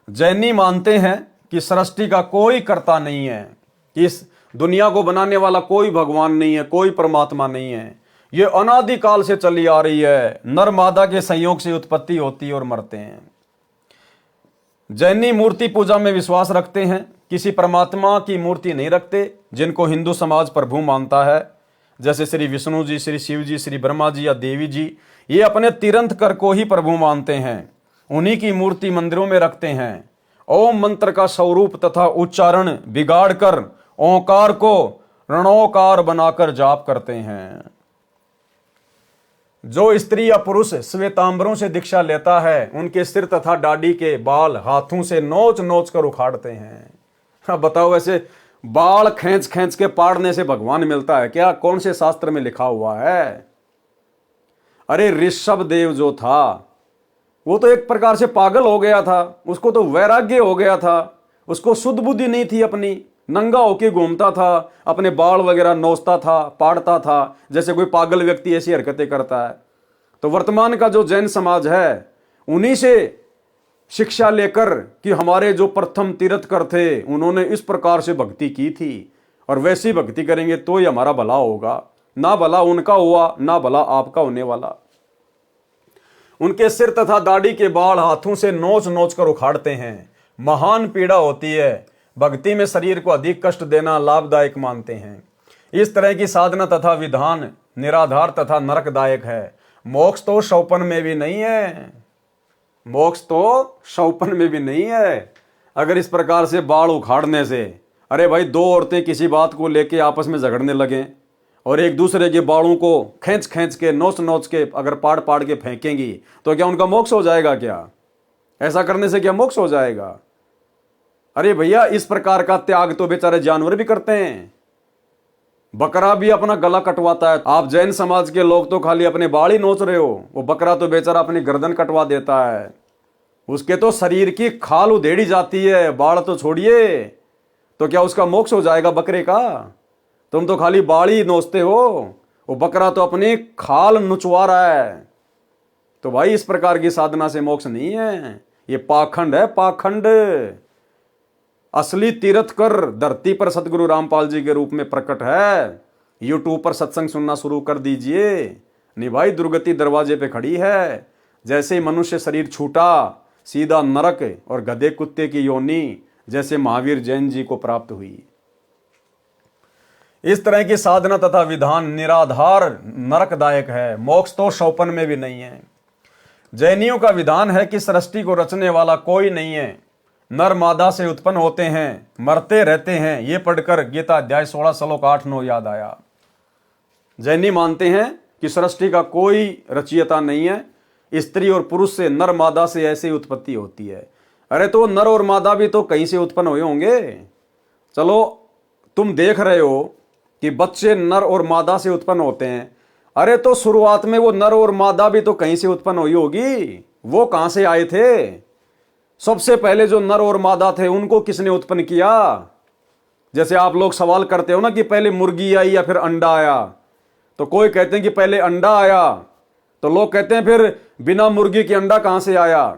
A: जैनी मानते हैं कि सृष्टि का कोई कर्ता नहीं है, इस दुनिया को बनाने वाला कोई भगवान नहीं है, कोई परमात्मा नहीं है। ये अनादिकाल से चली आ रही है। नर मादा के संयोग से उत्पत्ति होती है और मरते हैं। जैनी मूर्ति पूजा में विश्वास रखते हैं, किसी परमात्मा की मूर्ति नहीं रखते। जिनको हिंदू समाज प्रभु मानता है, जैसे श्री विष्णु जी, श्री शिव जी, श्री ब्रह्मा जी या देवी जी, ये अपने तीर्थंकर को ही प्रभु मानते हैं। उन्हीं की मूर्ति मंदिरों में रखते हैं। ओम मंत्र का स्वरूप तथा उच्चारण बिगाड़ कर ओंकार को रणोकार बनाकर जाप करते हैं। जो स्त्री या पुरुष श्वेतांबरों से दीक्षा लेता है, उनके सिर तथा दाढ़ी के बाल हाथों से नोच नोच कर उखाड़ते हैं। अब बताओ, ऐसे बाल खींच खींच के पाड़ने से भगवान मिलता है क्या? कौन से शास्त्र में लिखा हुआ है? अरे ऋषभ देव जो था वो तो एक प्रकार से पागल हो गया था। उसको तो वैराग्य हो गया था। उसको शुद्ध बुद्धि नहीं थी अपनी। नंगा होके घूमता था, अपने बाल वगैरह नोचता था, पाड़ता था, जैसे कोई पागल व्यक्ति ऐसी हरकतें करता है। तो वर्तमान का जो जैन समाज है, उन्हीं से शिक्षा लेकर कि हमारे जो प्रथम तीर्थकर थे उन्होंने इस प्रकार से भक्ति की थी और वैसी भक्ति करेंगे तो ही हमारा भला होगा। ना भला उनका हुआ, ना भला आपका होने वाला। उनके सिर तथा दाढ़ी के बाल हाथों से नोच नोच कर उखाड़ते हैं। महान पीड़ा होती है। भक्ति में शरीर को अधिक कष्ट देना लाभदायक मानते हैं। इस तरह की साधना तथा विधान निराधार तथा नरकदायक है। मोक्ष तो शौपन में भी नहीं है। मोक्ष तो शौपन में भी नहीं है। अगर इस प्रकार से बाल उखाड़ने से, अरे भाई, 2 औरतें किसी बात को लेके आपस में झगड़ने लगें और एक दूसरे के बालों को खींच खींच के नोच नोच के अगर पाड़ पाड़ के फेंकेंगी तो क्या उनका मोक्ष हो जाएगा? क्या ऐसा करने से क्या मोक्ष हो जाएगा? अरे भैया, इस प्रकार का त्याग तो बेचारे जानवर भी करते हैं। बकरा भी अपना गला कटवाता है। आप जैन समाज के लोग तो खाली अपने बाल ही नोच रहे हो, वो बकरा तो बेचारा अपनी गर्दन कटवा देता है। उसके तो शरीर की खाल उधेड़ी जाती है, बाल तो छोड़िए। तो क्या उसका मोक्ष हो जाएगा बकरे का? तुम तो खाली बाल ही नोचते हो, वो बकरा तो अपनी खाल नुचवा रहा है। तो भाई इस प्रकार की साधना से मोक्ष नहीं है, ये पाखंड है, पाखंड। असली तीर्थकर धरती पर सतगुरु रामपाल जी के रूप में प्रकट है। यूट्यूब पर सत्संग सुनना शुरू कर दीजिए। नहीं भाई, दुर्गति दरवाजे पे खड़ी है। जैसे ही मनुष्य शरीर छूटा, सीधा नरक और गधे कुत्ते की योनि जैसे महावीर जैन जी को प्राप्त हुई। इस तरह की साधना तथा विधान निराधार नरकदायक है, मोक्ष तो शौपन में भी नहीं है। जैनियों का विधान है कि सृष्टि को रचने वाला कोई नहीं है, नर मादा से उत्पन्न होते हैं, मरते रहते हैं। ये पढ़कर गीता अध्याय 16 श्लोक 8-9 याद आया। जैनी मानते हैं कि सृष्टि का कोई रचयिता नहीं है, स्त्री और पुरुष से, नर मादा से ऐसे ही उत्पत्ति होती है। अरे तो नर और मादा भी तो कहीं से उत्पन्न हुए होंगे। चलो तुम देख रहे हो कि बच्चे नर और मादा से उत्पन्न होते हैं, अरे तो शुरुआत में वो नर और मादा भी तो कहीं से उत्पन्न हुई होगी। वो कहां से आए थे? सबसे पहले जो नर और मादा थे उनको किसने उत्पन्न किया? जैसे आप लोग सवाल करते हो ना कि पहले मुर्गी आई या फिर अंडा आया, तो कोई कहते हैं कि पहले अंडा आया, तो लोग कहते हैं फिर बिना मुर्गी के अंडा कहां से आया।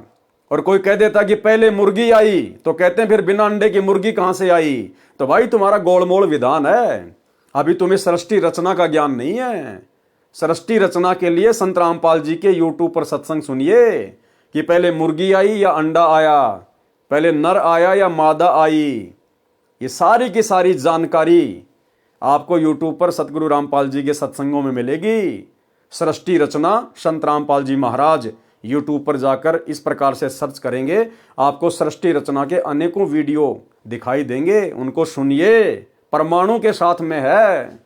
A: और कोई कह देता कि पहले मुर्गी आई, तो कहते हैं फिर बिना अंडे की मुर्गी कहां से आई। तो भाई तुम्हारा गोलमोल विधान है, अभी तुम्हें सृष्टि रचना का ज्ञान नहीं है। सृष्टि रचना के लिए संत रामपाल जी के यूट्यूब पर सत्संग सुनिए कि पहले मुर्गी आई या अंडा आया, पहले नर आया या मादा आई। ये सारी की सारी जानकारी आपको यूट्यूब पर सतगुरु रामपाल जी के सत्संगों में मिलेगी। सृष्टि रचना संत रामपाल जी महाराज, यूट्यूब पर जाकर इस प्रकार से सर्च करेंगे, आपको सृष्टि रचना के अनेकों वीडियो दिखाई देंगे। उनको सुनिए, परमाणु के साथ में है।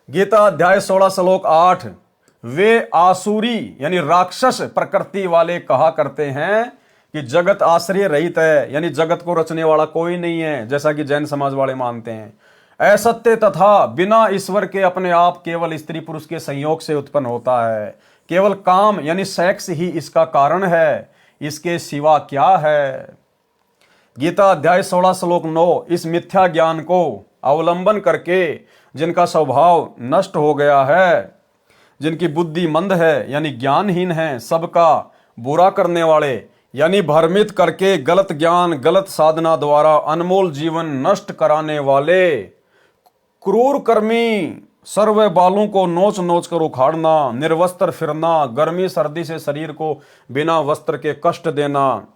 A: गीता अध्याय 16 श्लोक 8, वे आसुरी यानी राक्षस प्रकृति वाले कहा करते हैं कि जगत आश्रय रहित है, यानी जगत को रचने वाला कोई नहीं है, जैसा कि जैन समाज वाले मानते हैं। असत्य तथा बिना ईश्वर के अपने आप केवल स्त्री पुरुष के संयोग से उत्पन्न होता है। केवल काम यानी सेक्स ही इसका कारण है, इसके सिवा क्या है। गीता अध्याय 16 श्लोक 9, इस मिथ्या ज्ञान को अवलंबन करके जिनका स्वभाव नष्ट हो गया है, जिनकी बुद्धि मंद है यानी ज्ञानहीन है, सबका बुरा करने वाले यानी भ्रमित करके गलत ज्ञान गलत साधना द्वारा अनमोल जीवन नष्ट कराने वाले, क्रूर कर्मी, सर्व बालों को नोच नोच कर उखाड़ना, निर्वस्त्र फिरना, गर्मी सर्दी से शरीर को बिना वस्त्र के कष्ट देना,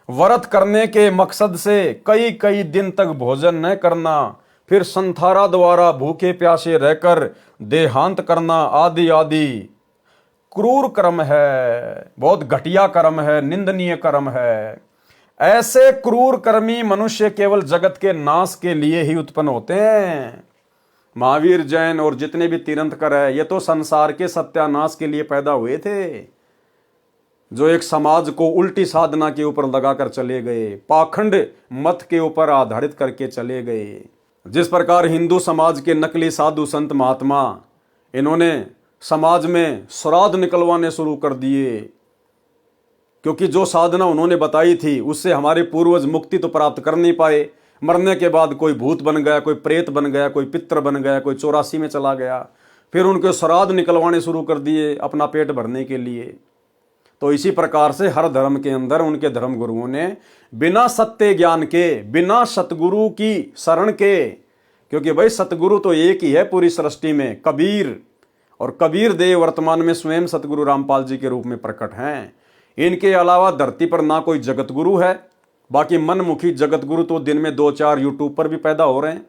A: व्रत करने के मकसद से कई कई दिन तक भोजन न करना, फिर संथारा द्वारा भूखे प्यासे रहकर देहांत करना, आदि आदि क्रूर कर्म है, बहुत घटिया कर्म है, निंदनीय कर्म है। ऐसे क्रूर कर्मी मनुष्य केवल जगत के नाश के लिए ही उत्पन्न होते हैं। महावीर जैन और जितने भी तीर्थंकर है, ये तो संसार के सत्यानाश के लिए पैदा हुए थे, जो एक समाज को उल्टी साधना के ऊपर लगाकर चले गए, पाखंड मत के ऊपर आधारित करके चले गए। जिस प्रकार हिंदू समाज के नकली साधु संत महात्मा, इन्होंने समाज में श्राद्ध निकलवाने शुरू कर दिए, क्योंकि जो साधना उन्होंने बताई थी उससे हमारे पूर्वज मुक्ति तो प्राप्त कर नहीं पाए। मरने के बाद कोई भूत बन गया, कोई प्रेत बन गया, कोई पितर बन गया, कोई 84 में चला गया, फिर उनके श्राद्ध निकलवाने शुरू कर दिए अपना पेट भरने के लिए। तो इसी प्रकार से हर धर्म के अंदर उनके धर्म गुरुओं ने बिना सत्य ज्ञान के, बिना सतगुरु की शरण के, क्योंकि भाई सतगुरु तो एक ही है पूरी सृष्टि में, कबीर, और कबीर देव वर्तमान में स्वयं सतगुरु रामपाल जी के रूप में प्रकट हैं। इनके अलावा धरती पर ना कोई जगत गुरु है, बाकी मनमुखी जगत गुरु तो दिन में 2-4 यूट्यूब पर भी पैदा हो रहे हैं।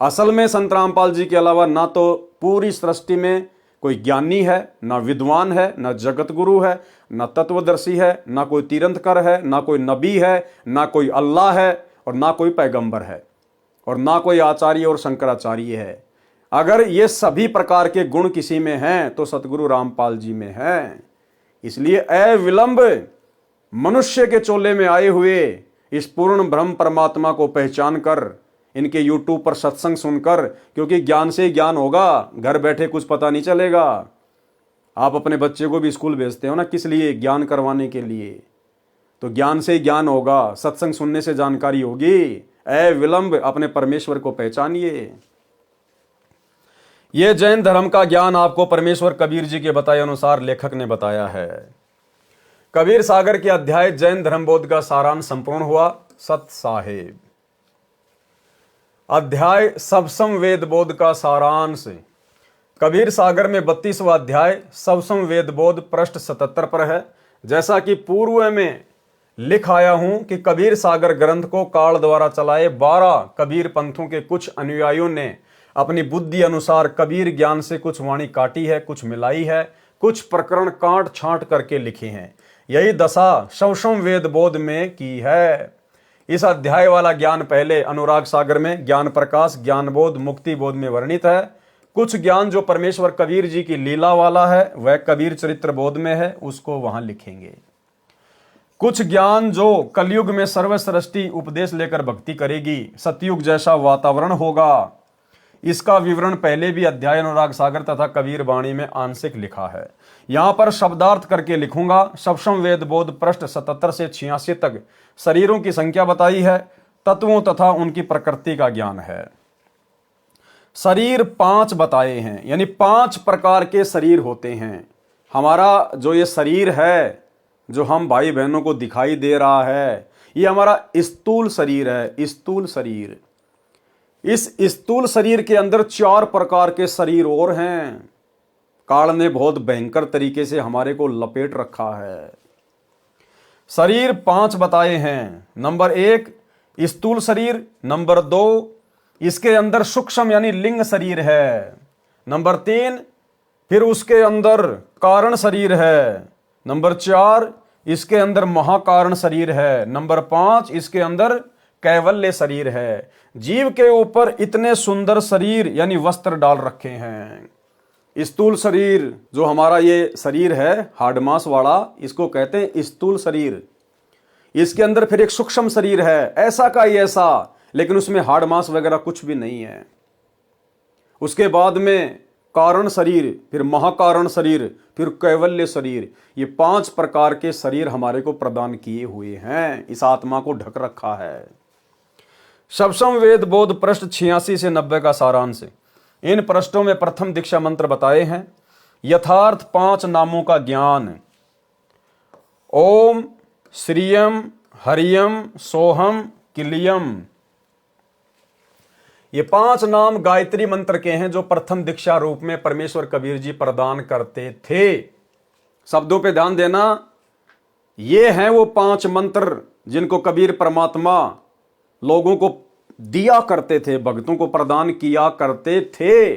A: असल में संत रामपाल जी के अलावा ना तो पूरी सृष्टि में कोई ज्ञानी है, ना विद्वान है, ना जगत गुरु है, ना तत्वदर्शी है, ना कोई तीर्थंकर है, ना कोई नबी है, ना कोई अल्लाह है, और ना कोई पैगंबर है, और ना कोई आचार्य और शंकराचार्य है। अगर ये सभी प्रकार के गुण किसी में हैं तो सतगुरु रामपाल जी में हैं। इसलिए अविलंब मनुष्य के चोले में आए हुए इस पूर्ण ब्रह्म परमात्मा को पहचान कर इनके YouTube पर सत्संग सुनकर, क्योंकि ज्ञान से ही ज्ञान होगा, घर बैठे कुछ पता नहीं चलेगा। आप अपने बच्चे को भी स्कूल भेजते हो ना, किस लिए? ज्ञान करवाने के लिए। तो ज्ञान से ही ज्ञान होगा, सत्संग सुनने से जानकारी होगी। विलंब अपने परमेश्वर को पहचानिए। यह जैन धर्म का ज्ञान आपको परमेश्वर कबीर जी के बताए अनुसार लेखक ने बताया है। कबीर सागर के अध्याय जैन धर्म बोध का सारांश संपूर्ण हुआ। सत साहेब। अध्याय सबसम वेद बोध का सारांश। कबीर सागर में 32वां अध्याय सबसम वेद बोध पृष्ठ 77 पर है। जैसा कि पूर्व में लिख आया हूं कि कबीर सागर ग्रंथ को काल द्वारा चलाए 12 कबीर पंथों के कुछ अनुयायियों ने अपनी बुद्धि अनुसार कबीर ज्ञान से कुछ वाणी काटी है, कुछ मिलाई है, कुछ प्रकरण काट छांट करके लिखे हैं। यही दशा सबसम वेद बोध में की है। इस अध्याय वाला ज्ञान पहले अनुराग सागर में ज्ञान प्रकाश, ज्ञान बोध, मुक्ति बोध में वर्णित है। कुछ ज्ञान जो परमेश्वर कबीर जी की लीला वाला है वह कबीर चरित्र बोध में है, उसको वहां लिखेंगे। कुछ ज्ञान जो कलयुग में सर्वसृष्टि उपदेश लेकर भक्ति करेगी, सतयुग जैसा वातावरण होगा, इसका विवरण पहले भी अध्याय अनुराग सागर तथा कबीर वाणी में आंशिक लिखा है। यहां पर शब्दार्थ करके लिखूंगा। सबसम वेद बोध पृष्ठ 77 से 86 तक शरीरों की संख्या बताई है, तत्वों तथा उनकी प्रकृति का ज्ञान है। शरीर 5 बताए हैं, यानी 5 प्रकार के शरीर होते हैं। हमारा जो ये शरीर है, जो हम भाई बहनों को दिखाई दे रहा है, ये हमारा स्थूल शरीर है। स्थूल शरीर, इस स्थूल शरीर के अंदर 4 प्रकार के शरीर और हैं। काल ने बहुत भयंकर तरीके से हमारे को लपेट रखा है। शरीर 5 बताए हैं। नंबर 1 स्थूल शरीर, नंबर 2 इसके अंदर सूक्ष्म यानी लिंग शरीर है, नंबर 3 फिर उसके अंदर कारण शरीर है, नंबर 4 इसके अंदर महाकारण शरीर है, नंबर 5 इसके अंदर कैवल्य शरीर है। जीव के ऊपर इतने सुंदर शरीर यानी वस्त्र डाल रखे हैं। स्थूल शरीर जो हमारा ये शरीर है हाड़ मांस वाला, इसको कहते हैं स्थूल शरीर। इसके अंदर फिर एक सूक्ष्म शरीर है, ऐसा का ही ऐसा, लेकिन उसमें हाड़ मांस वगैरह कुछ भी नहीं है। उसके बाद में कारण शरीर, फिर महाकारण शरीर, फिर कैवल्य शरीर। ये 5 प्रकार के शरीर हमारे को प्रदान किए हुए हैं, इस आत्मा को ढक रखा है। सबसम वेद बोध पृष्ठ 86 से 90 का सारांश। इन पृष्ठों में प्रथम दीक्षा मंत्र बताए हैं। यथार्थ 5 नामों का ज्ञान। ओम श्रियम हरियम सोहम किलियम। ये 5 नाम गायत्री मंत्र के हैं जो प्रथम दीक्षा रूप में परमेश्वर कबीर जी प्रदान करते थे। शब्दों पे ध्यान देना, ये हैं वो 5 मंत्र जिनको कबीर परमात्मा लोगों को दिया करते थे, भक्तों को प्रदान किया करते थे।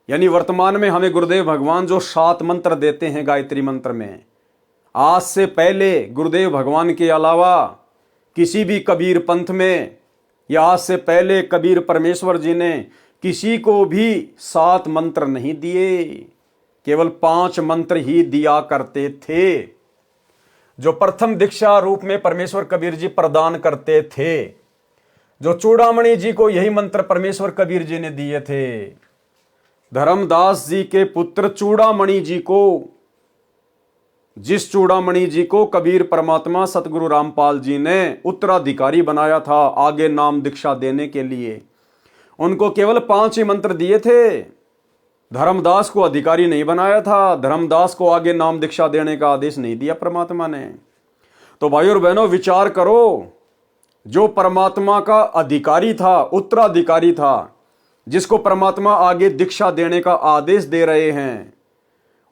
A: यानी वर्तमान में हमें गुरुदेव भगवान जो 7 मंत्र देते हैं गायत्री मंत्र में, आज से पहले गुरुदेव भगवान के अलावा किसी भी कबीर पंथ में या आज से पहले कबीर परमेश्वर जी ने किसी को भी 7 मंत्र नहीं दिए, केवल 5 मंत्र ही दिया करते थे जो प्रथम दीक्षा रूप में परमेश्वर कबीर जी प्रदान करते थे। जो चूड़ामणि जी को यही मंत्र परमेश्वर कबीर जी ने दिए थे। धर्मदास जी के पुत्र चूड़ामणि जी को, जिस चूड़ामणि जी को कबीर परमात्मा सतगुरु रामपाल जी ने उत्तराधिकारी बनाया था आगे नाम दीक्षा देने के लिए, उनको केवल 5 ही मंत्र दिए थे। धर्मदास को अधिकारी नहीं बनाया था, धर्मदास को आगे नाम दीक्षा देने का आदेश नहीं दिया परमात्मा ने। तो भाइयों और बहनों विचार करो, जो परमात्मा का अधिकारी था, उत्तराधिकारी था, जिसको परमात्मा आगे दीक्षा देने का आदेश दे रहे हैं,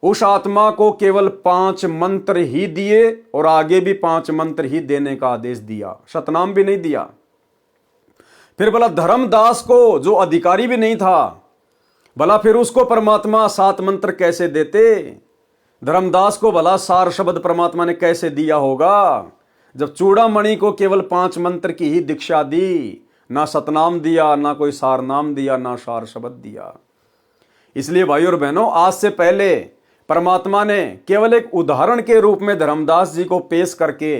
A: उस आत्मा को केवल 5 मंत्र ही दिए और आगे भी 5 मंत्र ही देने का आदेश दिया, सतनाम भी नहीं दिया। फिर भला धर्मदास को जो अधिकारी भी नहीं था, भला फिर उसको परमात्मा 7 मंत्र कैसे देते? धर्मदास को भला सार शब्द परमात्मा ने कैसे दिया होगा, जब चूड़ामणि को केवल 5 मंत्र की ही दीक्षा दी, ना सतनाम दिया, ना कोई सार नाम दिया, ना सार शब्द दिया। इसलिए भाइयों और बहनों, आज से पहले परमात्मा ने केवल एक उदाहरण के रूप में धर्मदास जी को पेश करके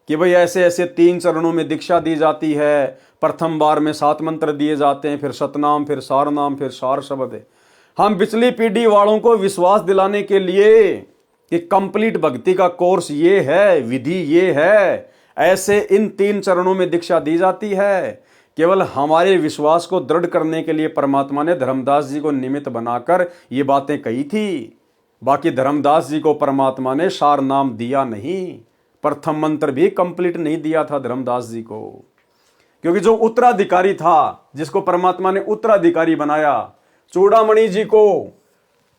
A: कि भाई ऐसे ऐसे 3 चरणों में दीक्षा दी जाती है। प्रथम बार में 7 मंत्र दिए जाते हैं, फिर सतनाम, फिर सारनाम, फिर सार शब्द। हम पिछली पीढ़ी वालों को विश्वास दिलाने के लिए कि कंप्लीट भक्ति का कोर्स ये है, विधि ये है, ऐसे इन 3 चरणों में दीक्षा दी जाती है, केवल हमारे विश्वास को दृढ़ करने के लिए परमात्मा ने धर्मदास जी को निमित्त बनाकर ये बातें कही थी। बाकी धर्मदास जी को परमात्मा ने सार नाम दिया नहीं, प्रथम मंत्र भी कंप्लीट नहीं दिया था धर्मदास जी को, क्योंकि जो उत्तराधिकारी था, जिसको परमात्मा ने उत्तराधिकारी बनाया, चूड़ामणि जी को,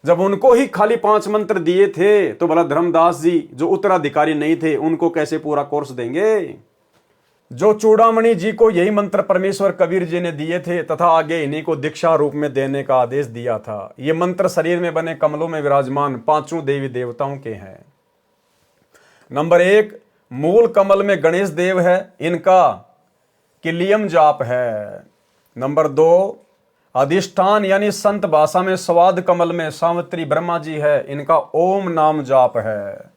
A: जब उनको ही खाली 5 मंत्र दिए थे, तो भला धर्मदास जी जो उत्तराधिकारी नहीं थे उनको कैसे पूरा कोर्स देंगे? जो चूड़ामणि जी को यही मंत्र परमेश्वर कबीर जी ने दिए थे तथा आगे इन्हीं को दीक्षा रूप में देने का आदेश दिया था। ये मंत्र शरीर में बने कमलों में विराजमान 5 देवी देवताओं के हैं। नंबर 1, मूल कमल में गणेश देव है, इनका किलियम जाप है। नंबर 2, अधिष्ठान यानी संत भाषा में स्वाद कमल में सावित्री ब्रह्मा जी है, इनका ओम नाम जाप है।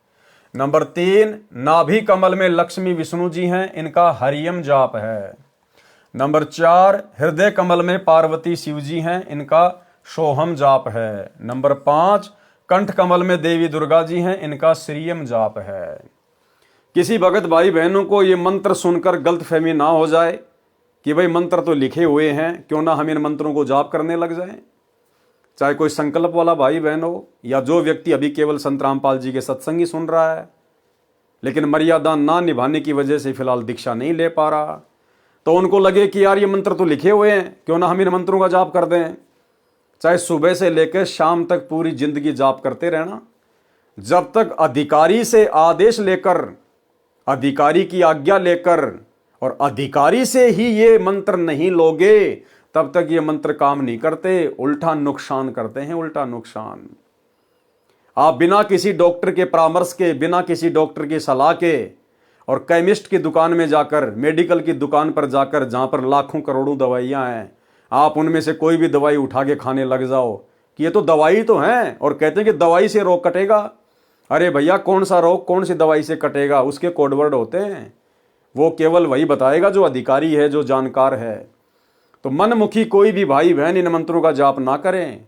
A: नंबर 3, नाभि कमल में लक्ष्मी विष्णु जी हैं, इनका हरियम जाप है। नंबर 4, हृदय कमल में पार्वती शिव जी हैं, इनका सोहम जाप है। नंबर 5, कंठ कमल में देवी दुर्गा जी हैं, इनका श्रीयम जाप है। किसी भगत भाई बहनों को ये मंत्र सुनकर गलतफहमी ना हो जाए कि भाई मंत्र तो लिखे हुए हैं, क्यों ना हम इन मंत्रों को जाप करने लग जाएं। चाहे कोई संकल्प वाला भाई बहन हो या जो व्यक्ति अभी केवल संत रामपाल जी के सत्संग ही सुन रहा है, लेकिन मर्यादा ना निभाने की वजह से फिलहाल दीक्षा नहीं ले पा रहा, तो उनको लगे कि यार ये मंत्र तो लिखे हुए हैं, क्यों ना हम इन मंत्रों का जाप कर दें। चाहे सुबह से लेकर शाम तक पूरी जिंदगी जाप करते रहना, जब तक अधिकारी से आदेश लेकर, अधिकारी की आज्ञा लेकर और अधिकारी से ही ये मंत्र नहीं लोगे, तब तक ये मंत्र काम नहीं करते, उल्टा नुकसान करते हैं, उल्टा नुकसान। आप बिना किसी डॉक्टर के परामर्श के, बिना किसी डॉक्टर की सलाह के और केमिस्ट की दुकान में जाकर, मेडिकल की दुकान पर जाकर, जहां पर लाखों करोड़ों दवाइयां हैं, आप उनमें से कोई भी दवाई उठा के खाने लग जाओ कि ये तो दवाई तो है, और कहते हैं कि दवाई से रोग कटेगा। अरे भैया, कौन सा रोग कौन सी दवाई से कटेगा? उसके कोडवर्ड होते हैं, वो केवल वही बताएगा जो अधिकारी है, जो जानकार है। तो मनमुखी कोई भी भाई बहन इन मंत्रों का जाप ना करें।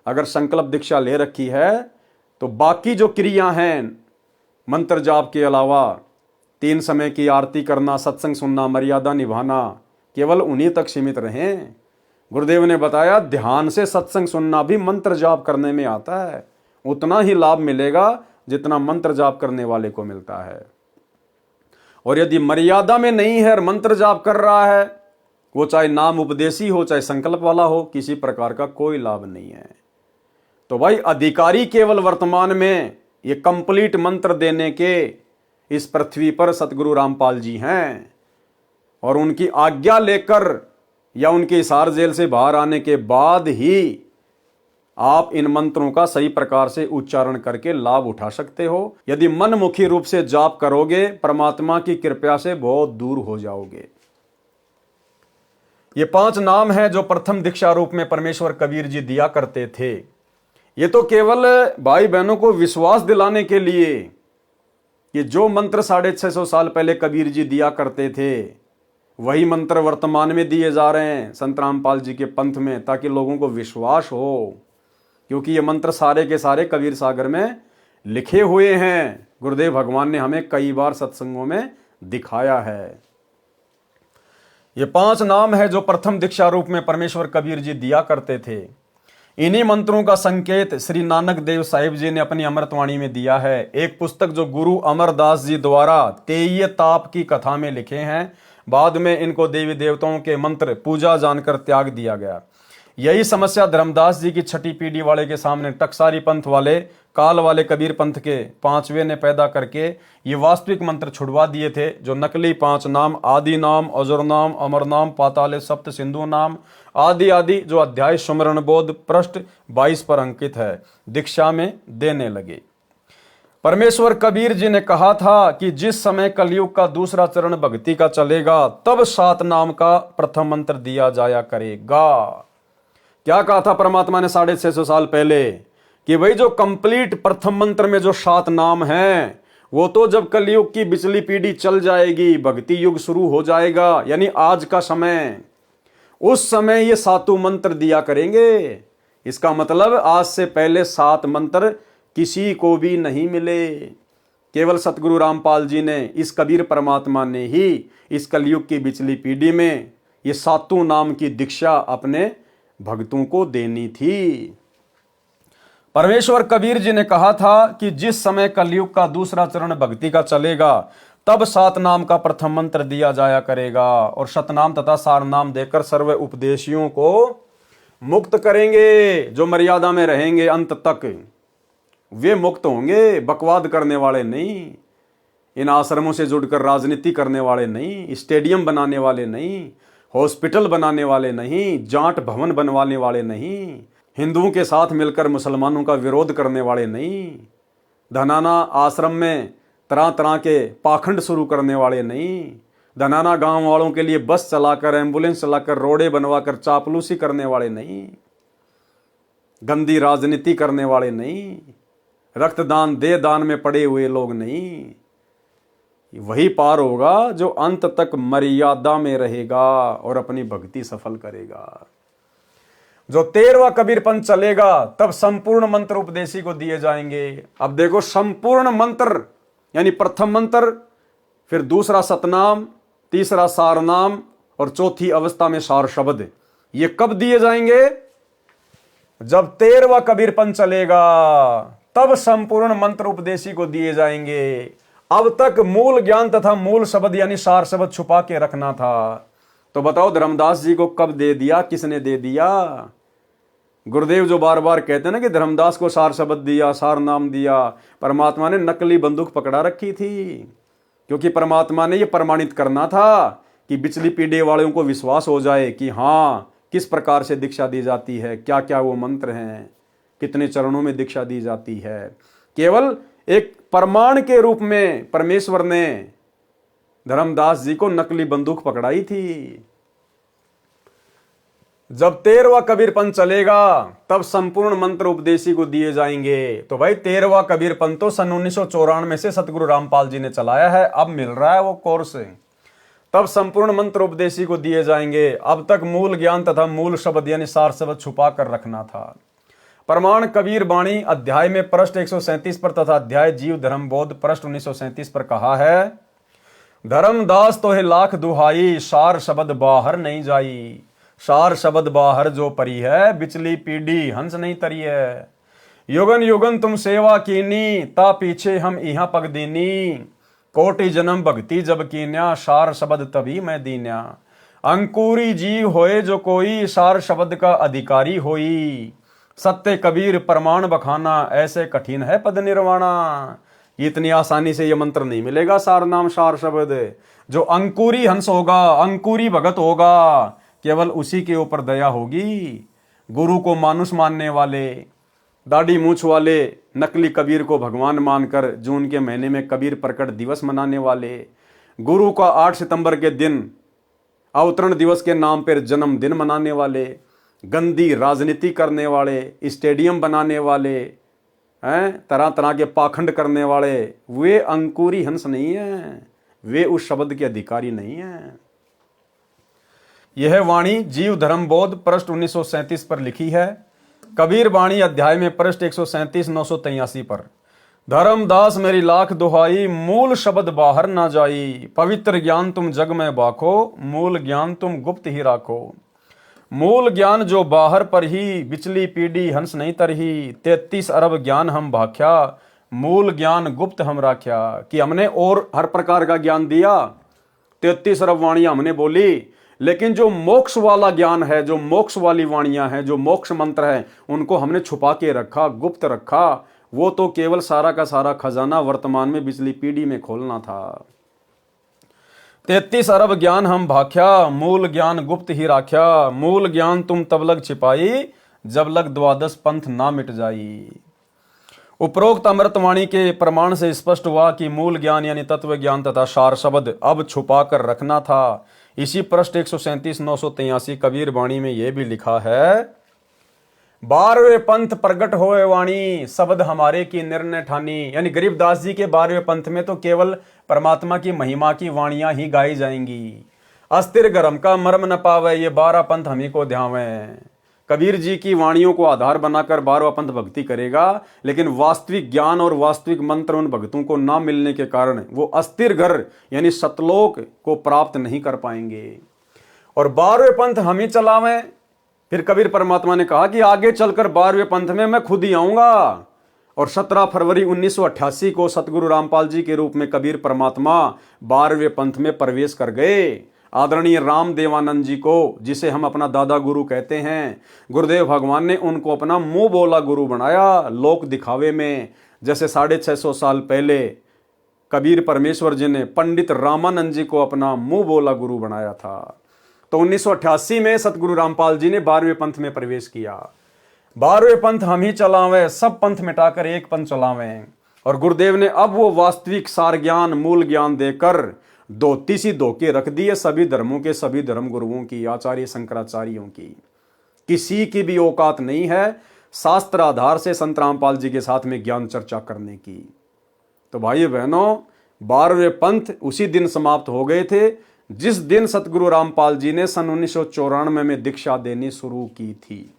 A: अगर संकल्प दीक्षा ले रखी है तो बाकी जो क्रिया हैं मंत्र जाप के अलावा, 3 समय की आरती करना, सत्संग सुनना, मर्यादा निभाना, केवल उन्हीं तक सीमित रहें। गुरुदेव ने बताया ध्यान से सत्संग सुनना भी मंत्र जाप करने में आता है, उतना ही लाभ मिलेगा जितना मंत्र जाप करने वाले को मिलता है। और यदि मर्यादा में नहीं है और मंत्र जाप कर रहा है, वो चाहे नाम उपदेशी हो चाहे संकल्प वाला हो, किसी प्रकार का कोई लाभ नहीं है। तो भाई अधिकारी केवल वर्तमान में ये कंप्लीट मंत्र देने के इस पृथ्वी पर सतगुरु रामपाल जी हैं, और उनकी आज्ञा लेकर या उनके हिसार जेल से बाहर आने के बाद ही आप इन मंत्रों का सही प्रकार से उच्चारण करके लाभ उठा सकते हो। यदि मनमुखी रूप से जाप करोगे, परमात्मा की कृपा से बहुत दूर हो जाओगे। ये 5 नाम हैं जो प्रथम दीक्षा रूप में परमेश्वर कबीर जी दिया करते थे। ये तो केवल भाई बहनों को विश्वास दिलाने के लिए कि जो मंत्र 650 साल पहले कबीर जी दिया करते थे, वही मंत्र वर्तमान में दिए जा रहे हैं संत रामपाल जी के पंथ में, ताकि लोगों को विश्वास हो, क्योंकि ये मंत्र सारे के सारे कबीर सागर में लिखे हुए हैं। गुरुदेव भगवान ने हमें कई बार सत्संगों में दिखाया है। ये 5 नाम है जो प्रथम दीक्षा रूप में परमेश्वर कबीर जी दिया करते थे। इन्हीं मंत्रों का संकेत श्री नानक देव साहिब जी ने अपनी अमृतवाणी में दिया है। एक पुस्तक जो गुरु अमरदास जी द्वारा तेय ताप की कथा में लिखे हैं, बाद में इनको देवी देवताओं के मंत्र पूजा जानकर त्याग दिया गया। यही समस्या धर्मदास जी की 6ठी पीढ़ी वाले के सामने टकसारी पंथ वाले, काल वाले कबीर पंथ के 5वें ने पैदा करके ये वास्तविक मंत्र छुड़वा दिए थे, जो नकली 5 नाम आदि नाम, अजर नाम, अमर नाम, पाताले सप्त सिंधु नाम आदि आदि, जो अध्याय सुमरण बोध पृष्ठ 22 पर अंकित है, दीक्षा में देने लगे। परमेश्वर कबीर जी ने कहा था कि जिस समय कलयुग का दूसरा चरण भक्ति का चलेगा, तब 7 नाम का प्रथम मंत्र दिया जाया करेगा। क्या कहा था परमात्मा ने 650 साल पहले? कि भाई जो कंप्लीट प्रथम मंत्र में जो 7 नाम हैं, वो तो जब कलयुग की बिचली पीढ़ी चल जाएगी, भक्ति युग शुरू हो जाएगा, यानी आज का समय, उस समय ये सातों मंत्र दिया करेंगे। इसका मतलब आज से पहले 7 मंत्र किसी को भी नहीं मिले। केवल सतगुरु रामपाल जी ने, इस कबीर परमात्मा ने ही इस कलयुग की बिचली पीढ़ी में ये सातों नाम की दीक्षा अपने भक्तों को देनी थी। परमेश्वर कबीर जी ने कहा था कि जिस समय कलयुग का दूसरा चरण भक्ति का चलेगा, तब 7 नाम का प्रथम मंत्र दिया जाया करेगा और शतनाम तथा सार नाम देकर सर्व उपदेशियों को मुक्त करेंगे। जो मर्यादा में रहेंगे अंत तक वे मुक्त होंगे, बकवाद करने वाले नहीं, इन आश्रमों से जुड़कर राजनीति करने वाले नहीं, स्टेडियम बनाने वाले नहीं, हॉस्पिटल बनाने वाले नहीं, जाट भवन बनवाने वाले नहीं, हिंदुओं के साथ मिलकर मुसलमानों का विरोध करने वाले नहीं, धनाना आश्रम में तरह तरह के पाखंड शुरू करने वाले नहीं, धनाना गांव वालों के लिए बस चलाकर, एम्बुलेंस चलाकर, रोडे बनवाकर चापलूसी करने वाले नहीं, गंदी राजनीति करने वाले नहीं, रक्तदान दे दान में पड़े हुए लोग नहीं। वही पार होगा जो अंत तक मर्यादा में रहेगा और अपनी भक्ति सफल करेगा। जो 13वां कबीर पंथ चलेगा, तब संपूर्ण मंत्र उपदेशी को दिए जाएंगे। अब देखो, संपूर्ण मंत्र यानी प्रथम मंत्र, फिर दूसरा सतनाम, तीसरा सारनाम और चौथी अवस्था में सार शब्द, ये कब दिए जाएंगे? जब 13वां कबीर पंथ चलेगा, तब संपूर्ण मंत्र उपदेशी को दिए जाएंगे। अब तक मूल ज्ञान तथा मूल शब्द यानी सार शब्द छुपा के रखना था। तो बताओ, धर्मदास जी को कब दे दिया, किसने दे दिया? गुरुदेव जो बार बार कहते हैं ना कि धर्मदास को सार शब्द दिया, सार नाम दिया, परमात्मा ने नकली बंदूक पकड़ा रखी थी, क्योंकि परमात्मा ने यह प्रमाणित करना था कि बिचली पीढ़ी वालों को विश्वास हो जाए कि हाँ, किस प्रकार से दीक्षा दी जाती है, क्या क्या वो मंत्र हैं, कितने चरणों में दीक्षा दी जाती है। केवल एक प्रमाण के रूप में परमेश्वर ने धर्मदास जी को नकली बंदूक पकड़ाई थी। जब 13वां कबीर पंथ चलेगा, तब संपूर्ण मंत्र उपदेशी को दिए जाएंगे। तो भाई 13वां कबीर पंथ तो सन 1994 से सतगुरु रामपाल जी ने चलाया है, अब मिल रहा है वो कोर्स। तब संपूर्ण मंत्र उपदेशी को दिए जाएंगे। अब तक मूल ज्ञान तथा मूल शब्द यानी सार शब्द छुपा कर रखना था। प्रमाण कबीर बाणी अध्याय में पृष्ठ 137 पर तथा अध्याय जीव धर्म बोध पृष्ठ 1937 पर कहा है, धर्मदास तो है लाख दुहाई, सार शब्द बाहर नहीं जाई। सार शब्द बाहर जो परी है, बिचली पीढ़ी हंस नहीं तरी है। युगन युगन तुम सेवा कीनी, ता पीछे हम इहा पग दीनी। कोटि जन्म भक्ति जब कीन्या, सार शब्द तभी मैं दीन्या। अंकुरी जीव होए जो कोई, सार शब्द का अधिकारी होई। सत्य कबीर प्रमाण बखाना, ऐसे कठिन है पद निर्वाणा। इतनी आसानी से ये मंत्र नहीं मिलेगा, सार नाम सार शब्द। जो अंकुरी हंस होगा, अंकुरी भगत होगा, केवल उसी के ऊपर दया होगी। गुरु को मानुष मानने वाले, दाढ़ी मूछ वाले, नकली कबीर को भगवान मानकर जून के महीने में कबीर प्रकट दिवस मनाने वाले, गुरु का 8 सितंबर के दिन अवतरण दिवस के नाम पर जन्मदिन मनाने वाले, गंदी राजनीति करने वाले, स्टेडियम बनाने वाले हैं, तरह तरह के पाखंड करने वाले, वे अंकुरी हंस नहीं है, वे उस शब्द के अधिकारी नहीं है। यह वाणी जीव धर्म बोध पृष्ठ 1937 पर लिखी है। कबीर वाणी अध्याय में पृष्ठ 137 983 पर, धर्मदास मेरी लाख दुहाई, मूल शब्द बाहर ना जाई। पवित्र ज्ञान तुम जग में बाखो, मूल ज्ञान तुम गुप्त ही राखो। मूल ज्ञान जो बाहर पर ही, बिचली पीढ़ी हंस नहीं तरही। 33 अरब ज्ञान हम भाख्या, मूल ज्ञान गुप्त हम राख्या। कि हमने और हर प्रकार का ज्ञान दिया, 33 अरब वाणियां हमने बोली, लेकिन जो मोक्ष वाला ज्ञान है, जो मोक्ष वाली वाणियां हैं, जो मोक्ष मंत्र है, उनको हमने छुपा के रखा, गुप्त रखा। वो तो केवल सारा का सारा खजाना वर्तमान में बिचली पीढ़ी में खोलना था। 33 अरब ज्ञान हम भाख्या, मूल ज्ञान गुप्त ही राख्या। मूल ज्ञान तुम तब लग छिपाई, जब लग 12 पंथ ना मिट जाई। उपरोक्त अमृतवाणी के प्रमाण से स्पष्ट हुआ कि मूल ज्ञान यानी तत्व ज्ञान तथा सार शब्द अब छुपा कर रखना था। इसी पृष्ठ 137 983 कबीर वाणी में यह भी लिखा है, 12वें पंथ प्रगट होए वाणी, शब्द हमारे की निर्णय ठानी। यानी गरीबदास जी के 12वें पंथ में तो केवल परमात्मा की महिमा की वाणियां ही गाई जाएंगी। अस्थिर गरम का मर्म न पावे, ये 12 पंथ हम ही को ध्यावे। कबीर जी की वाणियों को आधार बनाकर 12वां पंथ भक्ति करेगा, लेकिन वास्तविक ज्ञान और वास्तविक मंत्र उन भक्तों को ना मिलने के कारण वो अस्थिर घर यानी सतलोक को प्राप्त नहीं कर पाएंगे। और 12वें पंथ हम ही चलावें। फिर कबीर परमात्मा ने कहा कि आगे चलकर 12वें पंथ में मैं खुद ही आऊंगा। और 17 फरवरी 1988 को सतगुरु रामपाल जी के रूप में कबीर परमात्मा 12वें पंथ में प्रवेश कर गए। आदरणीय राम देवानंद जी को, जिसे हम अपना दादा गुरु कहते हैं, गुरुदेव भगवान ने उनको अपना मुंह बोला गुरु बनाया लोक दिखावे में। जैसे 650 साल पहले कबीर परमेश्वर जी ने पंडित रामानंद जी को अपना मुंह बोला गुरु बनाया था। तो 1988 में सतगुरु रामपाल जी ने 12वें पंथ में प्रवेश किया। 12वें पंथ हम ही चलावें, सब पंथ मिटाकर एक पंथ चलावें। और गुरुदेव ने अब वो वास्तविक सार ज्ञान मूल ज्ञान देकर धोती सी धोके रख दी है सभी धर्मों के सभी धर्म गुरुओं की, आचार्य शंकराचार्यों की। किसी की भी औकात नहीं है शास्त्र आधार से संत रामपाल जी के साथ में ज्ञान चर्चा करने की। तो भाई बहनों, 12वें पंथ उसी दिन समाप्त हो गए थे जिस दिन सतगुरु रामपाल जी ने सन 1994 में दीक्षा देनी शुरू की थी।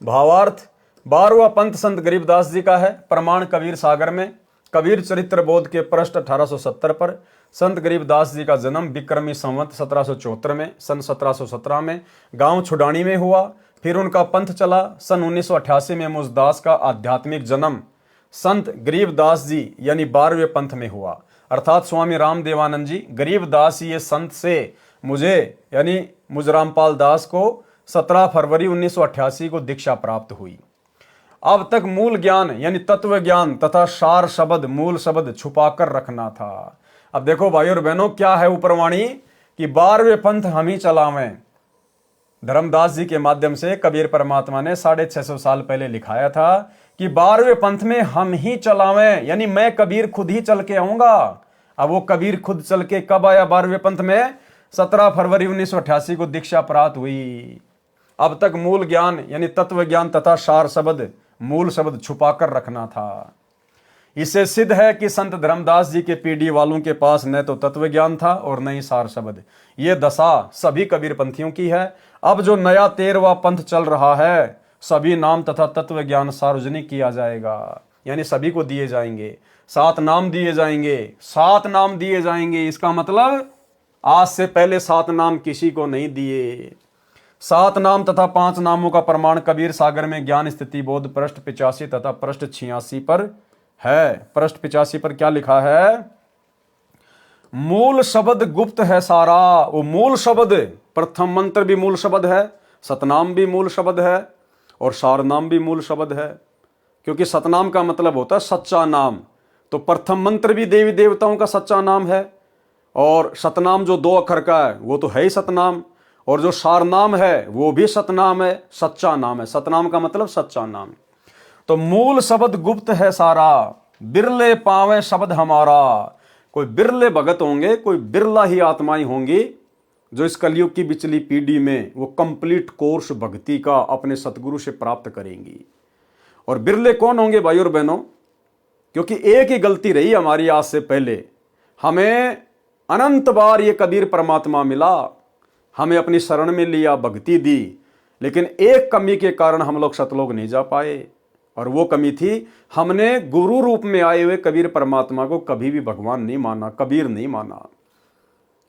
A: भावार्थ, 12वां पंथ संत गरीबदास जी का है। प्रमाण कबीर सागर में कबीर चरित्र बोध के पृष्ठ 1870 पर संत गरीबदास जी का जन्म विक्रमी संवत 1774 में सन 1717 में गांव छुडानी में हुआ। फिर उनका पंथ चला। सन 1988 में मुझदास का आध्यात्मिक जन्म संत गरीबदास जी यानी 12वें पंथ में हुआ। अर्थात स्वामी राम देवानंद जी गरीबदास ये संत से मुझे यानी मुझ रामपाल दास को 17 फरवरी 1988 को दीक्षा प्राप्त हुई। अब तक मूल ज्ञान यानी तत्व ज्ञान तथा सार शब्द मूल शब्द छुपा कर रखना था। अब देखो भाई और बहनों, क्या है ऊपरवाणी कि 12वें पंथ हम ही चलावें। धर्मदास जी के माध्यम से कबीर परमात्मा ने 650 साल पहले लिखाया था कि 12वें पंथ में हम ही चलावें, यानी मैं कबीर खुद ही चल के आऊंगा। अब वो कबीर खुद चल के कब आया 12वें पंथ में? 17 फरवरी 1988 को दीक्षा प्राप्त हुई। अब तक मूल ज्ञान यानी तत्व ज्ञान तथा सार शब्द मूल शब्द छुपाकर रखना था। इससे सिद्ध है कि संत धर्मदास जी के पीढ़ी वालों के पास न तो तत्व ज्ञान था और न ही सार शब्द। ये दशा सभी कबीर पंथियों की है। अब जो नया 13वां पंथ चल रहा है, सभी नाम तथा तत्व ज्ञान सार्वजनिक किया जाएगा, यानी सभी को दिए जाएंगे। 7 नाम दिए जाएंगे, 7 नाम दिए जाएंगे। इसका मतलब आज से पहले 7 नाम किसी को नहीं दिए। 7 नाम तथा 5 नामों का प्रमाण कबीर सागर में ज्ञान स्थिति बोध पृष्ठ 85 तथा पृष्ठ 86 पर है। पृष्ठ 85 पर क्या लिखा है? मूल शब्द गुप्त है सारा। वो मूल शब्द, प्रथम मंत्र भी मूल शब्द है, सतनाम भी मूल शब्द है और सार नाम भी मूल शब्द है। क्योंकि सतनाम का मतलब होता है सच्चा नाम, तो प्रथम मंत्र भी देवी देवताओं का सच्चा नाम है और सतनाम जो 2 अक्षर का है वो तो है ही सतनाम, और जो सार नाम है वो भी सतनाम है, सच्चा नाम है। सतनाम का मतलब सच्चा नाम। तो मूल शब्द गुप्त है सारा, बिरले पावे शब्द हमारा। कोई बिरले भगत होंगे, कोई बिरला ही आत्माएं होंगी जो इस कलयुग की बिचली पीढ़ी में वो कंप्लीट कोर्स भक्ति का अपने सतगुरु से प्राप्त करेंगी। और बिरले कौन होंगे भाई और बहनों? क्योंकि एक ही गलती रही हमारी आज से पहले, हमें अनंत बार ये कबीर परमात्मा मिला, हमें अपनी शरण में लिया, भक्ति दी, लेकिन एक कमी के कारण हम लोग सतलोक नहीं जा पाए। और वो कमी थी, हमने गुरु रूप में आए हुए कबीर परमात्मा को कभी भी भगवान नहीं माना, कबीर नहीं माना।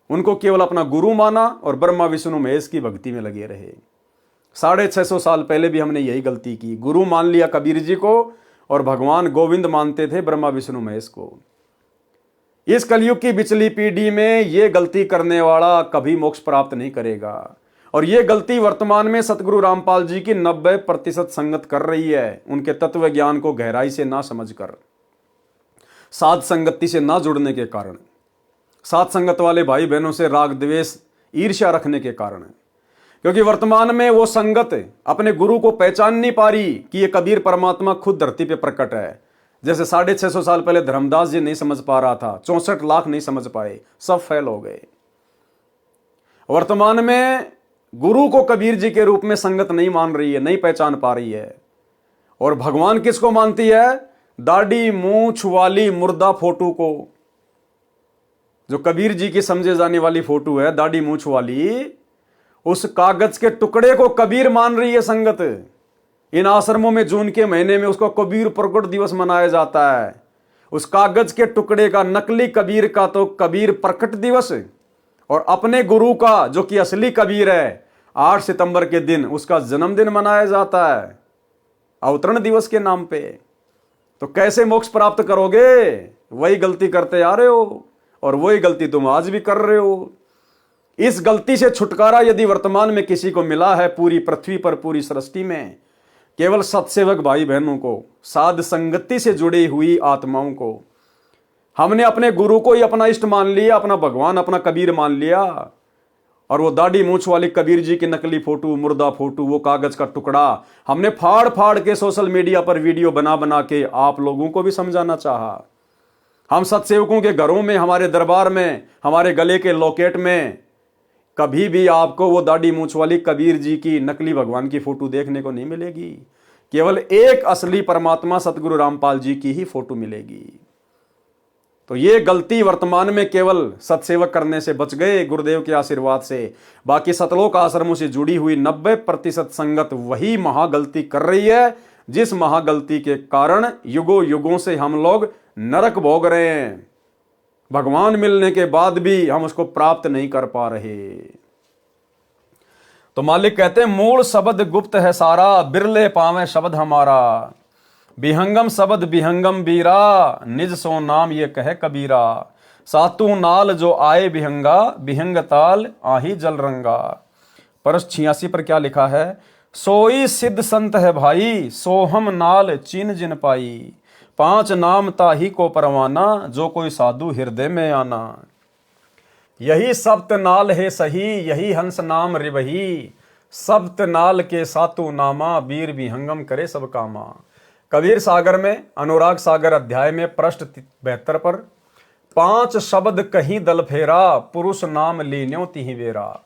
A: उनको केवल अपना गुरु माना और ब्रह्मा विष्णु महेश की भक्ति में लगे रहे। 650 साल पहले भी हमने यही गलती की, गुरु मान लिया कबीर जी को और भगवान गोविंद मानते थे ब्रह्मा विष्णु महेश को। इस कलयुग की बिचली पीढ़ी में ये गलती करने वाला कभी मोक्ष प्राप्त नहीं करेगा। और ये गलती वर्तमान में सतगुरु रामपाल जी की 90% संगत कर रही है, उनके तत्व ज्ञान को गहराई से ना समझकर, साध संगति से ना जुड़ने के कारण, साध संगत वाले भाई बहनों से राग द्वेष ईर्ष्या रखने के कारण। क्योंकि वर्तमान में वो संगत अपने गुरु को पहचान नहीं पा रही कि ये कबीर परमात्मा खुद धरती पे प्रकट है। जैसे 650 साल पहले धर्मदास जी नहीं समझ पा रहा था, 64 लाख नहीं समझ पाए, सब फेल हो गए। वर्तमान में गुरु को कबीर जी के रूप में संगत नहीं मान रही है, नहीं पहचान पा रही है। और भगवान किसको मानती है? दाढ़ी मूंछ वाली मुर्दा फोटो को। जो कबीर जी की समझे जाने वाली फोटो है, दाढ़ी मूंछ वाली, उस कागज के टुकड़े को कबीर मान रही है संगत। इन आश्रमों में जून के महीने में उसको कबीर प्रकट दिवस मनाया जाता है। उस कागज के टुकड़े का, नकली कबीर का तो कबीर प्रकट दिवस, और अपने गुरु का जो कि असली कबीर है 8 सितंबर के दिन उसका जन्मदिन मनाया जाता है अवतरण दिवस के नाम पे। तो कैसे मोक्ष प्राप्त करोगे? वही गलती करते आ रहे हो और वही गलती तुम आज भी कर रहे हो। इस गलती से छुटकारा यदि वर्तमान में किसी को मिला है पूरी पृथ्वी पर, पूरी सृष्टि में, केवल सत्सेवक भाई बहनों को, साध संगति से जुड़ी हुई आत्माओं को। हमने अपने गुरु को ही अपना इष्ट मान लिया, अपना भगवान, अपना कबीर मान लिया, और वो दाढ़ी मूंछ वाली कबीर जी की नकली फोटो, मुर्दा फोटो, वो कागज का टुकड़ा हमने फाड़ फाड़ के सोशल मीडिया पर वीडियो बना बना के आप लोगों को भी समझाना चाहा। हम सत्सेवकों के घरों में, हमारे दरबार में, हमारे गले के लॉकेट में कभी भी आपको वो दाढ़ी मूंछ वाली कबीर जी की नकली भगवान की फोटो देखने को नहीं मिलेगी। केवल एक असली परमात्मा सतगुरु रामपाल जी की ही फोटो मिलेगी। तो ये गलती वर्तमान में केवल सत्सेवक करने से बच गए गुरुदेव के आशीर्वाद से। बाकी सतलोक आश्रमों से जुड़ी हुई 90% संगत वही महागलती कर रही है, जिस महागलती के कारण युगों युगों से हम लोग नरक भोग रहे हैं। भगवान मिलने के बाद भी हम उसको प्राप्त नहीं कर पा रहे। तो मालिक कहते हैं, मूल शब्द गुप्त है सारा, बिरले पावे शब्द हमारा। बिहंगम शब्द बिहंगम बीरा, निज सो नाम ये कहे कबीरा। सातू नाल जो आए बिहंगा, बिहंग ताल आही जल रंगा। परस 86 पर क्या लिखा है? सोई सिद्ध संत है भाई, सोहम नाल चीन जिन पाई। 5 नाम ताही को परवाना, जो कोई साधु हृदय में आना। यही सप्त नाल है सही, यही हंस नाम रिवही। सप्त नाल के सातु नामा, वीर विहंगम करे सब कामा। कबीर सागर में, अनुराग सागर अध्याय में पृष्ठ 72 पर 5 शब्द कहीं दल फेरा, पुरुष नाम लीन्यो तिहि वेरा।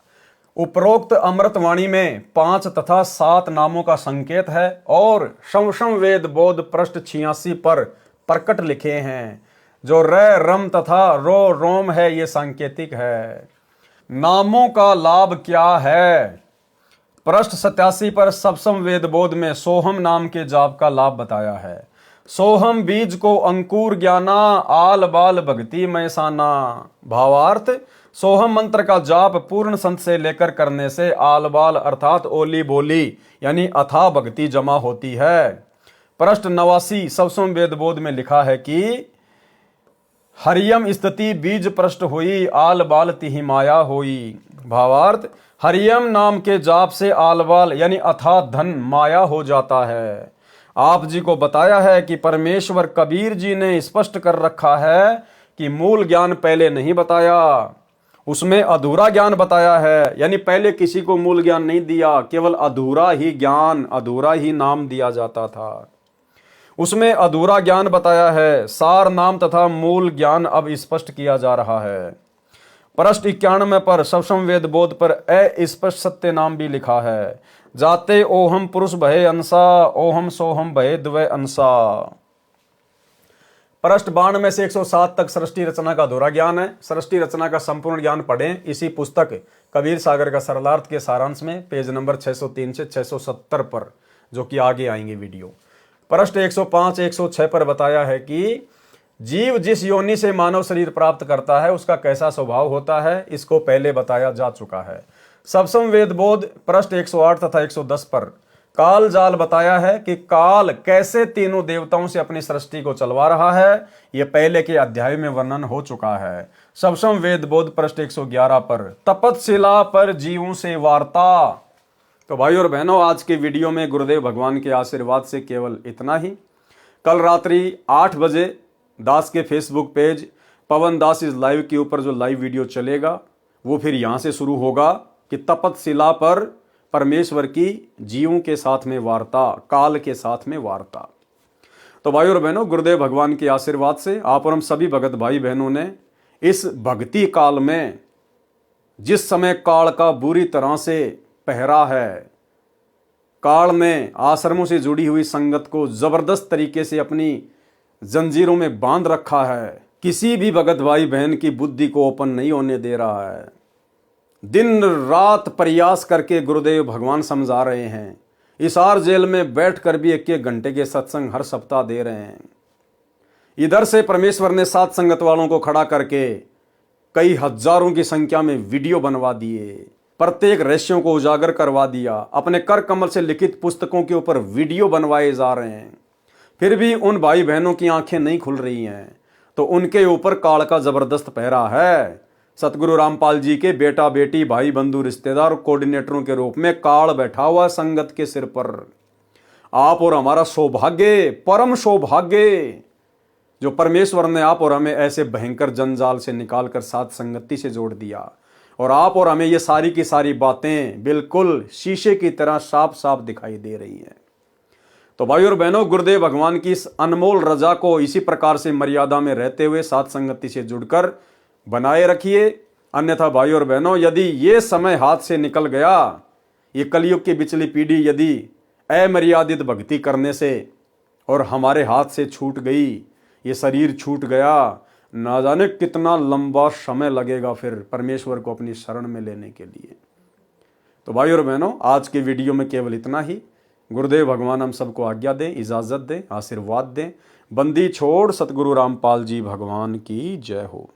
A: उपरोक्त अमृतवाणी में 5 तथा 7 नामों का संकेत है और शमशम वेद बोध पृष्ठ 86 पर प्रकट लिखे हैं। जो र रम तथा रो रोम है, ये सांकेतिक है। नामों का लाभ क्या है? पृष्ठ 87 पर सप्तम वेद बोध में सोहम नाम के जाप का लाभ बताया है। सोहम बीज को अंकुर ज्ञाना, आल बाल भक्ति में साना। भावार्थ, सोहम मंत्र का जाप पूर्ण संत से लेकर करने से आल बाल अर्थात ओली बोली यानी अथाह भक्ति जमा होती है। पृष्ठ 89 सप्तम वेद बोध में लिखा है कि हरियम स्थिति बीज पृष्ठ हुई, आल बाल तिहि माया होई। भावार्थ, हरियम नाम के जाप से आल बाल यानी अथाह धन माया हो जाता है। आप जी को बताया है कि परमेश्वर कबीर जी ने स्पष्ट कर रखा है कि मूल ज्ञान पहले नहीं बताया, उसमें अधूरा ज्ञान बताया है। यानी पहले किसी को मूल ज्ञान नहीं दिया, केवल अधूरा ही ज्ञान, अधूरा ही नाम दिया जाता था। उसमें अधूरा ज्ञान बताया है। सार नाम तथा मूल ज्ञान अब स्पष्ट किया जा रहा है। पृष्ठ 91 पर सप्तम वेद बोध पर अस्पष्ट सत्य नाम भी लिखा है। जाते ओहम पुरुष भय अंसा, ओहम सोहम भय द्वय अंसा। पृष्ठ 92 से 107 तक सृष्टि रचना का अधूरा ज्ञान है। सृष्टि रचना का संपूर्ण ज्ञान पढ़ें इसी पुस्तक कबीर सागर का सरलार्थ के सारांश में, पेज नंबर 603 से 670 पर, जो कि आगे आएंगे वीडियो। पृष्ठ 105 106 पर बताया है कि जीव जिस योनि से मानव शरीर प्राप्त करता है उसका कैसा स्वभाव होता है, इसको पहले बताया जा चुका है। सप्तम वेद बोध पृष्ठ 108 तथा 110 पर काल जाल बताया है कि काल कैसे तीनों देवताओं से अपनी सृष्टि को चलवा रहा है, यह पहले के अध्याय में वर्णन हो चुका है। सप्तम वेद बोध पृष्ठ 111 पर तपतशिला पर जीवों से वार्ता। तो भाई और बहनों, आज के वीडियो में गुरुदेव भगवान के आशीर्वाद से केवल इतना ही। कल रात्रि 8 बजे दास के Facebook page Pawan Das is live के ऊपर जो लाइव वीडियो चलेगा वो फिर यहां से शुरू होगा कि तपतशिला पर परमेश्वर की जीवों के साथ में वार्ता, काल के साथ में वार्ता। तो भाई और बहनों, गुरुदेव भगवान के आशीर्वाद से आप और हम सभी भगत भाई बहनों ने इस भक्ति काल में, जिस समय काल का बुरी तरह से पहरा है। काल ने आश्रमों से जुड़ी हुई संगत को जबरदस्त तरीके से अपनी जंजीरों में बांध रखा है। किसी भी भगत भाई बहन की बुद्धि को ओपन नहीं होने दे रहा है। दिन रात प्रयास करके गुरुदेव भगवान समझा रहे हैं। हिसार जेल में बैठकर भी 1-1 घंटे के सत्संग हर सप्ताह दे रहे हैं। इधर से परमेश्वर ने साथ संगत वालों को खड़ा करके कई हजारों की संख्या में वीडियो बनवा दिए, प्रत्येक रहस्यों को उजागर करवा दिया। अपने कर कमल से लिखित पुस्तकों के ऊपर वीडियो बनवाए जा रहे हैं। फिर भी उन भाई बहनों की आंखें नहीं खुल रही हैं, तो उनके ऊपर काल का जबरदस्त पहरा है। सतगुरु रामपाल जी के बेटा बेटी भाई बंधु रिश्तेदार कोऑर्डिनेटरों के रूप में काल बैठा हुआ संगत के सिर पर। आप और हमारा सौभाग्य, परम सौभाग्य, जो परमेश्वर ने आप और हमें ऐसे भयंकर जंजाल से निकालकर साथ संगति से जोड़ दिया, और आप और हमें ये सारी की सारी बातें बिल्कुल शीशे की तरह साफ साफ दिखाई दे रही हैं। तो भाई और बहनों, गुरुदेव भगवान की इस अनमोल रजा को इसी प्रकार से मर्यादा में रहते हुए साथ संगति से जुड़कर बनाए रखिए। अन्यथा भाई और बहनों, यदि ये समय हाथ से निकल गया, ये कलयुग की बिचली पीढ़ी यदि अमर्यादित भक्ति करने से और हमारे हाथ से छूट गई, ये शरीर छूट गया, ना जाने कितना लंबा समय लगेगा फिर परमेश्वर को अपनी शरण में लेने के लिए। तो भाई और बहनों, आज के वीडियो में केवल इतना ही। गुरुदेव भगवान हम सबको आज्ञा दें, इजाजत दें, आशीर्वाद दें। बंदी छोड़ सतगुरु रामपाल जी भगवान की जय हो।